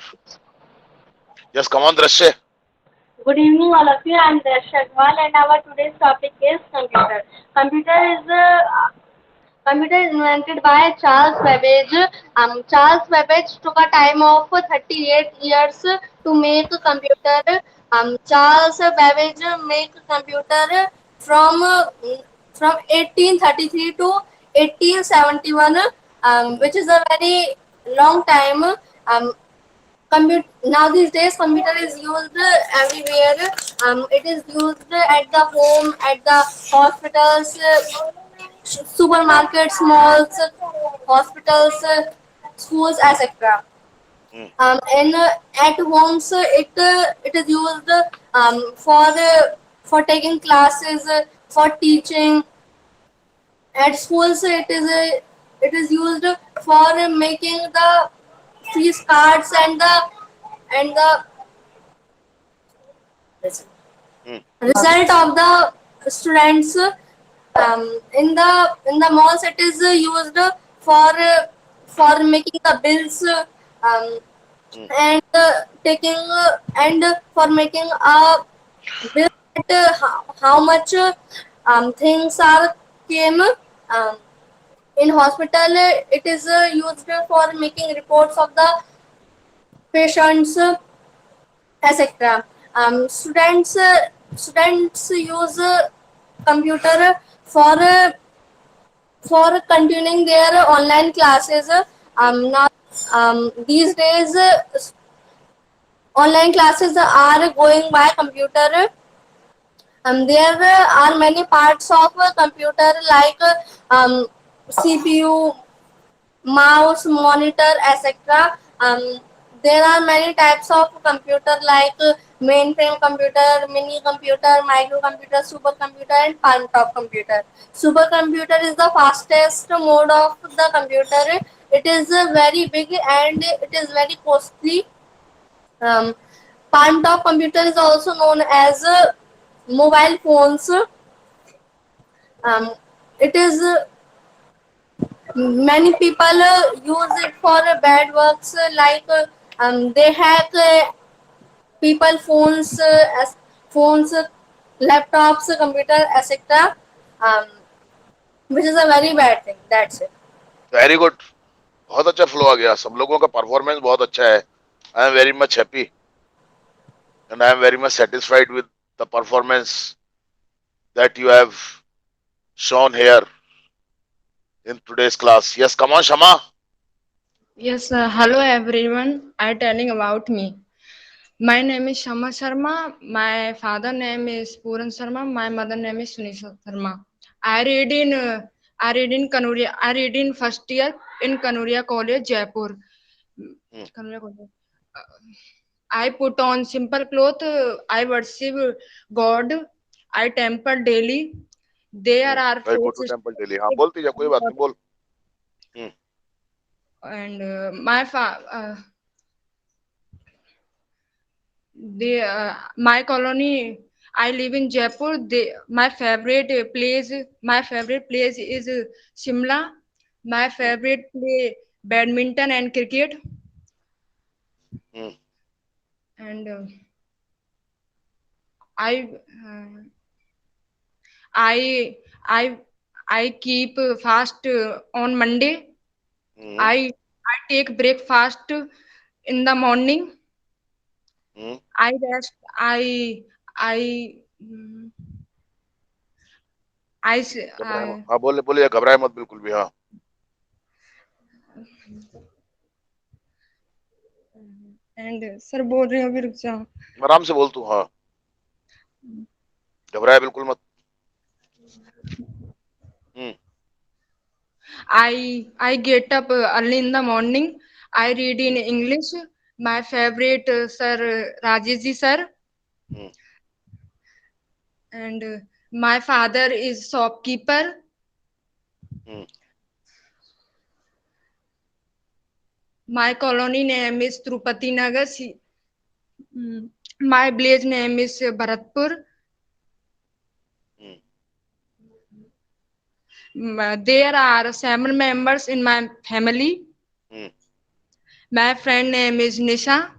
Yes, come on, Drashya. Good evening, all of you. I am Drashya Agrawal, and our today's topic is computer. Computer is invented by Charles Babbage. Charles Babbage took a time of 38 years to make a computer. Charles Babbage made a computer from 1833 to 1871, which is a very long time. Now these days computer is used everywhere. It is used at the home, at the hospitals, supermarkets, malls, hospitals, schools, etc. And at homes, it is used for taking classes, for teaching. At schools, it is used for making the fees cards and the result of the students. In the malls, it is used for making the bills, and taking and for making a bill at how much things are came. In hospital, it is used for making reports of the patients, etc. Students use computer for continuing their online classes. Now, these days, online classes are going by computer. There are many parts of a computer like CPU, mouse, monitor, etc. There are many types of computer like mainframe computer, mini computer, microcomputer, supercomputer, and palm-top computer. Supercomputer is the fastest mode of the computer. It is very big and it is very costly. Palm-top computer is also known as mobile phones. It is many people use it for bad works, like they hack people phones, phones, laptops, computer, etc. um, which is a very bad thing. That's it. Very good, बहुत अच्छा flow आ गया, सब लोगों का performance बहुत अच्छा है. I am very much happy and I am very much satisfied with the performance that you have shown here in today's class. Yes, come on, Shama. Yes, hello everyone. I telling about me. My name is Shama Sharma. My father name is Puran Sharma. My mother name is Sunisha Sharma. I read in Kanuria. I read in first year in Kanuria College, Jaipur. Kanuria College. I put on simple cloth. I worship God. I temple daily. There are I go to temple daily. हाँ बोलती जा, कोई बात नहीं, बोल. And my colony, I live in Jaipur. My favorite place is Shimla. My favorite play badminton and cricket. And I keep fast on Monday. I take breakfast in the morning. I rest. हाँ बोले घबराए मत बिल्कुल भी. हाँ and sir बोल रही हूँ, अभी रुक जाओ. आराम से बोल तू. हाँ घबराए बिल्कुल मत. I get up early in the morning. I read in English. My favorite sir Rajesh ji sir. And my father is shopkeeper. My colony name is Trupati Nagar. My village name is Bharatpur. There are 7 members in my family. My friend name is Nisha.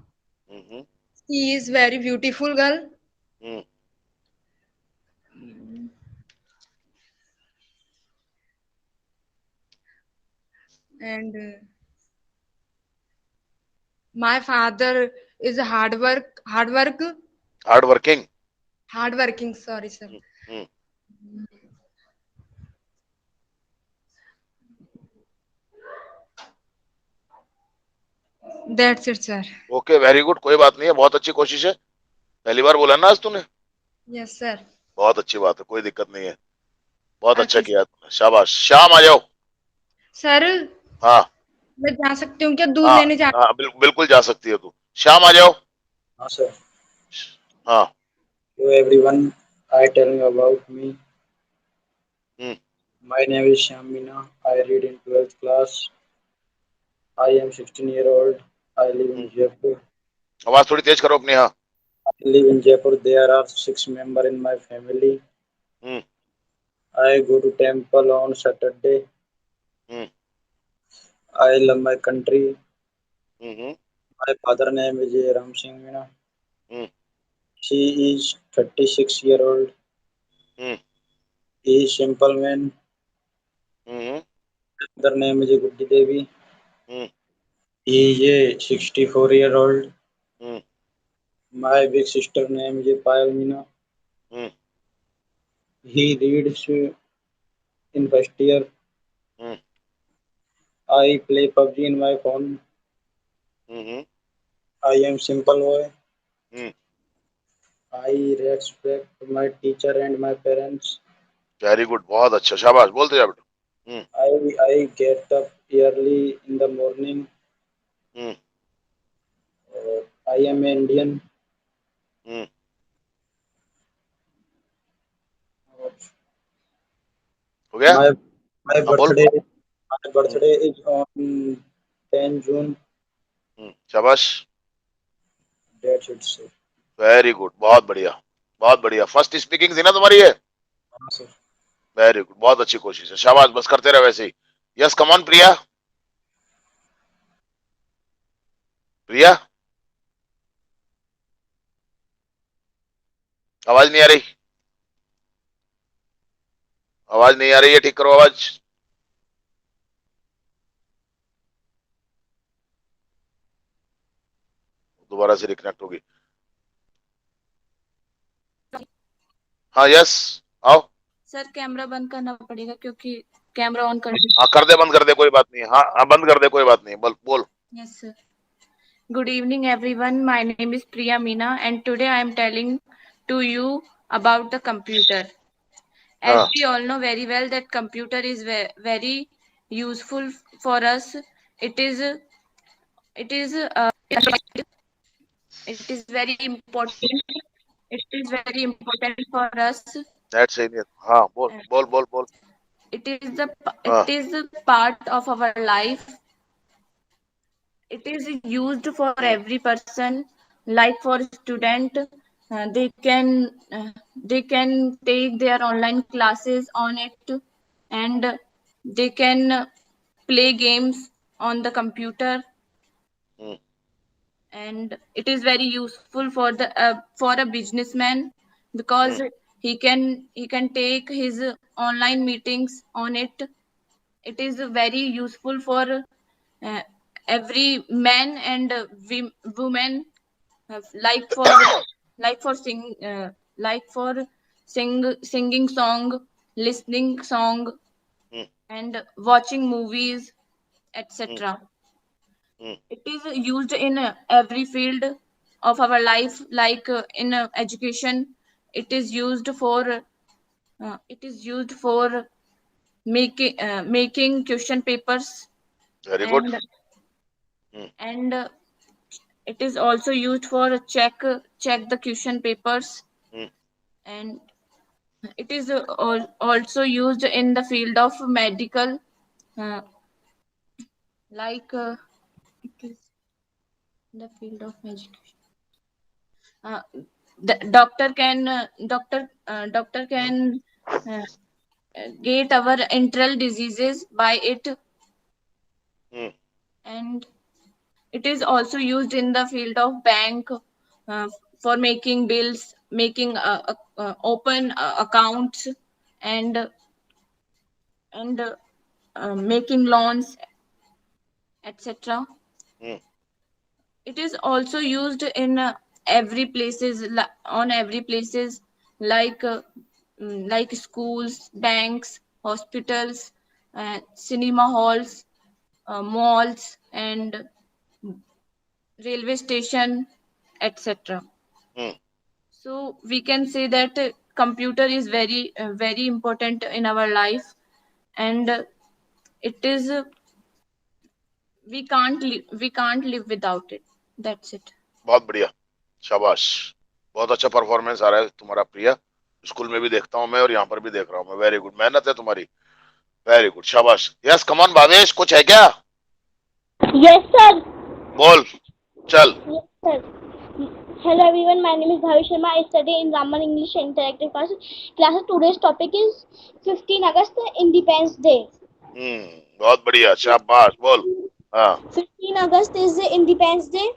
She is very beautiful girl. And my father is hardworking. Sorry, sir. That's it, sir. Okay, very good, कोई बात नहीं है, बहुत अच्छी कोशिश है। पहली बार बोला ना आज तूने? Yes, sir. बहुत अच्छी बात है, कोई दिक्कत नहीं है, बहुत अच्छा Okay, किया तुमने, शाबाश। शाम आ जाओ। सर हाँ मैं जा सकती हूँ क्या दूध हाँ लेने जा? हाँ, बिल्कुल जा सकती हो तू, शाम आ जाओ। Sir. हाँ। Hello everyone. I tell you about me. Hmm My name is Shamina. I read in 12th class. I am 16-year-old. I live in Jaipur. आवाज थोड़ी तेज करो अपनी। हाँ। I live in Jaipur. There are 6 members in my family. Hmm I go to temple on Saturday. Hmm I love my country. Hmm My father name is Ram Singh Meena. Hmm She is 36-year-old. Hmm He is simple man. Hmm Mother name is Guddi Devi. Hmm He is a 64-year-old. Hmm My big sister name is Payal Meena. Hmm He reads in first year. Hmm I play PUBG in my phone. Hmm I am simple boy. Hmm I respect my teacher and my parents. Very good, बहुत अच्छा, शाबाश, बोलते जा बेटा। I get up early in the morning. Hmm I am Indian. हम्म हो गया? My my हाँ बोल। birthday my hmm birthday is on 10 June. शाबाश, That's it, sir. Very good, बहुत बढ़िया, बहुत बढ़िया। फर्स्ट स्पीकिंग थी ना तुम्हारी ये? हाँ सर। वेरी गुड, बहुत अच्छी कोशिश है, शाबाश, बस करते रहो वैसे ही। यस, कम ऑन प्रिया। प्रिया, आवाज नहीं आ रही, आवाज नहीं आ रही है, ठीक करो आवाज। दोबारा से रिकनेक्ट होगी। हाँ यस, आओ। सर कैमरा बंद करना पड़ेगा क्योंकि कैमरा ऑन कर हाँ कर दे, बंद कर दे, कोई बात नहीं। हाँ हाँ, बंद कर दे, कोई बात नहीं, बोल बोल। Yes, sir. Good evening, everyone. My name is Priya Meena, and today I am telling to you about the computer. As हाँ we all know very well that computer is very useful for us. It is it is it is very important. It is very important for us. Net सही नहीं है। हाँ बोल बोल बोल बोल। It is the हाँ it is a part of our life. It is used for every person, like for student, they can take their online classes on it, and they can play games on the computer, hmm and it is very useful for a businessman because he can take his online meetings on it. It is very useful for uh, every man and woman, uh, like for like for sing like for singing song, listening song, hmm and watching movies, hmm etc. Hmm It is used in every field of our life, like in education. It is used for making question papers, very good. and and it is also used for check the question papers, and it is also used in the field of medical, uh, like it is the field of education. uh, the doctor can uh, get our internal diseases by it, hmm and it is also used in the field of bank, for making bills, making open accounts, and making loans, etc. Hmm It is also used in every places on every places, like like schools, banks, hospitals, cinema halls, malls, and railway station, etc. Hmm. So we can say that computer is very important in our life, and it is we can't live without it. That's it. बहुत बढ़िया, शाबाश, बहुत अच्छा performance आ रहा है तुम्हारा प्रिया। School में भी देखता हूँ मैं और यहाँ पर भी देख रहा हूँ मैं। वेरी गुड, मेहनत है तुम्हारी, वेरी गुड, शाबाश। यस, कम ऑन भावेश, कुछ है क्या? Yes, sir. बोल, चल। Yes, sir. Hello everyone, my name is Bhavish Sharma. I study in Raman English Interactive Class. Today's topic is 15 August, Independence Day. बहुत बढ़िया, शाबाश, बोल। हाँ। 15 August is the Independence Day.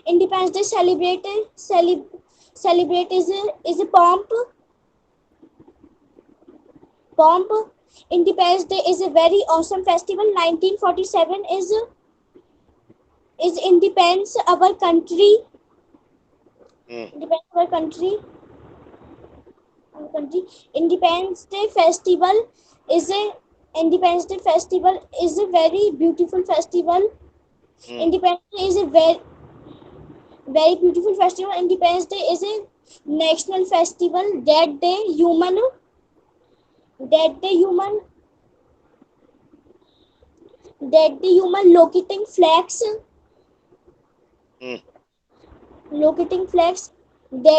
Independence Day celebrate is a pomp. Independence Day is a very awesome festival. 1947 is independence our country. Independence our country. Independence Day festival is a very beautiful festival. Independence Day is a very beautiful festival. Independence Day is a national festival. That day human locating flags. That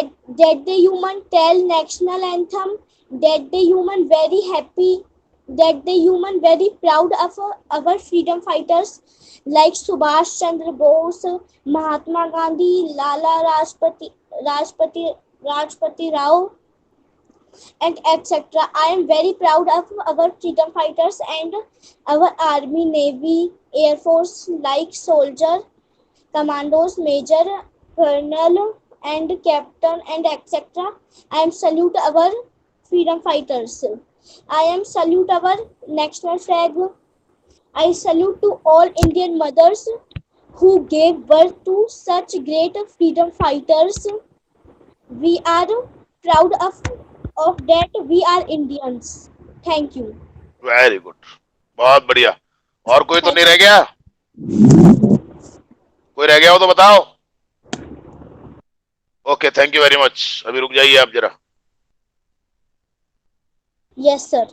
day human tell national anthem. That day human very happy. That day human very proud of our freedom fighters like Subhash Chandra Bose, Mahatma Gandhi, Lala Rajpati Rao, and etc. I am very proud of our freedom fighters and our army, navy, air force like soldier, commandos, major, colonel, and captain, and etc. I am salute our freedom fighters. I am salute our national flag. I salute to all Indian mothers who gave birth to such great freedom fighters. We are proud of that we are Indians. Thank you. Very good, बहुत बढ़िया। और कोई तो नहीं रह गया? कोई रह गया हो तो बताओ। Okay, thank you very much. अभी रुक जाइए आप जरा। Yes, sir.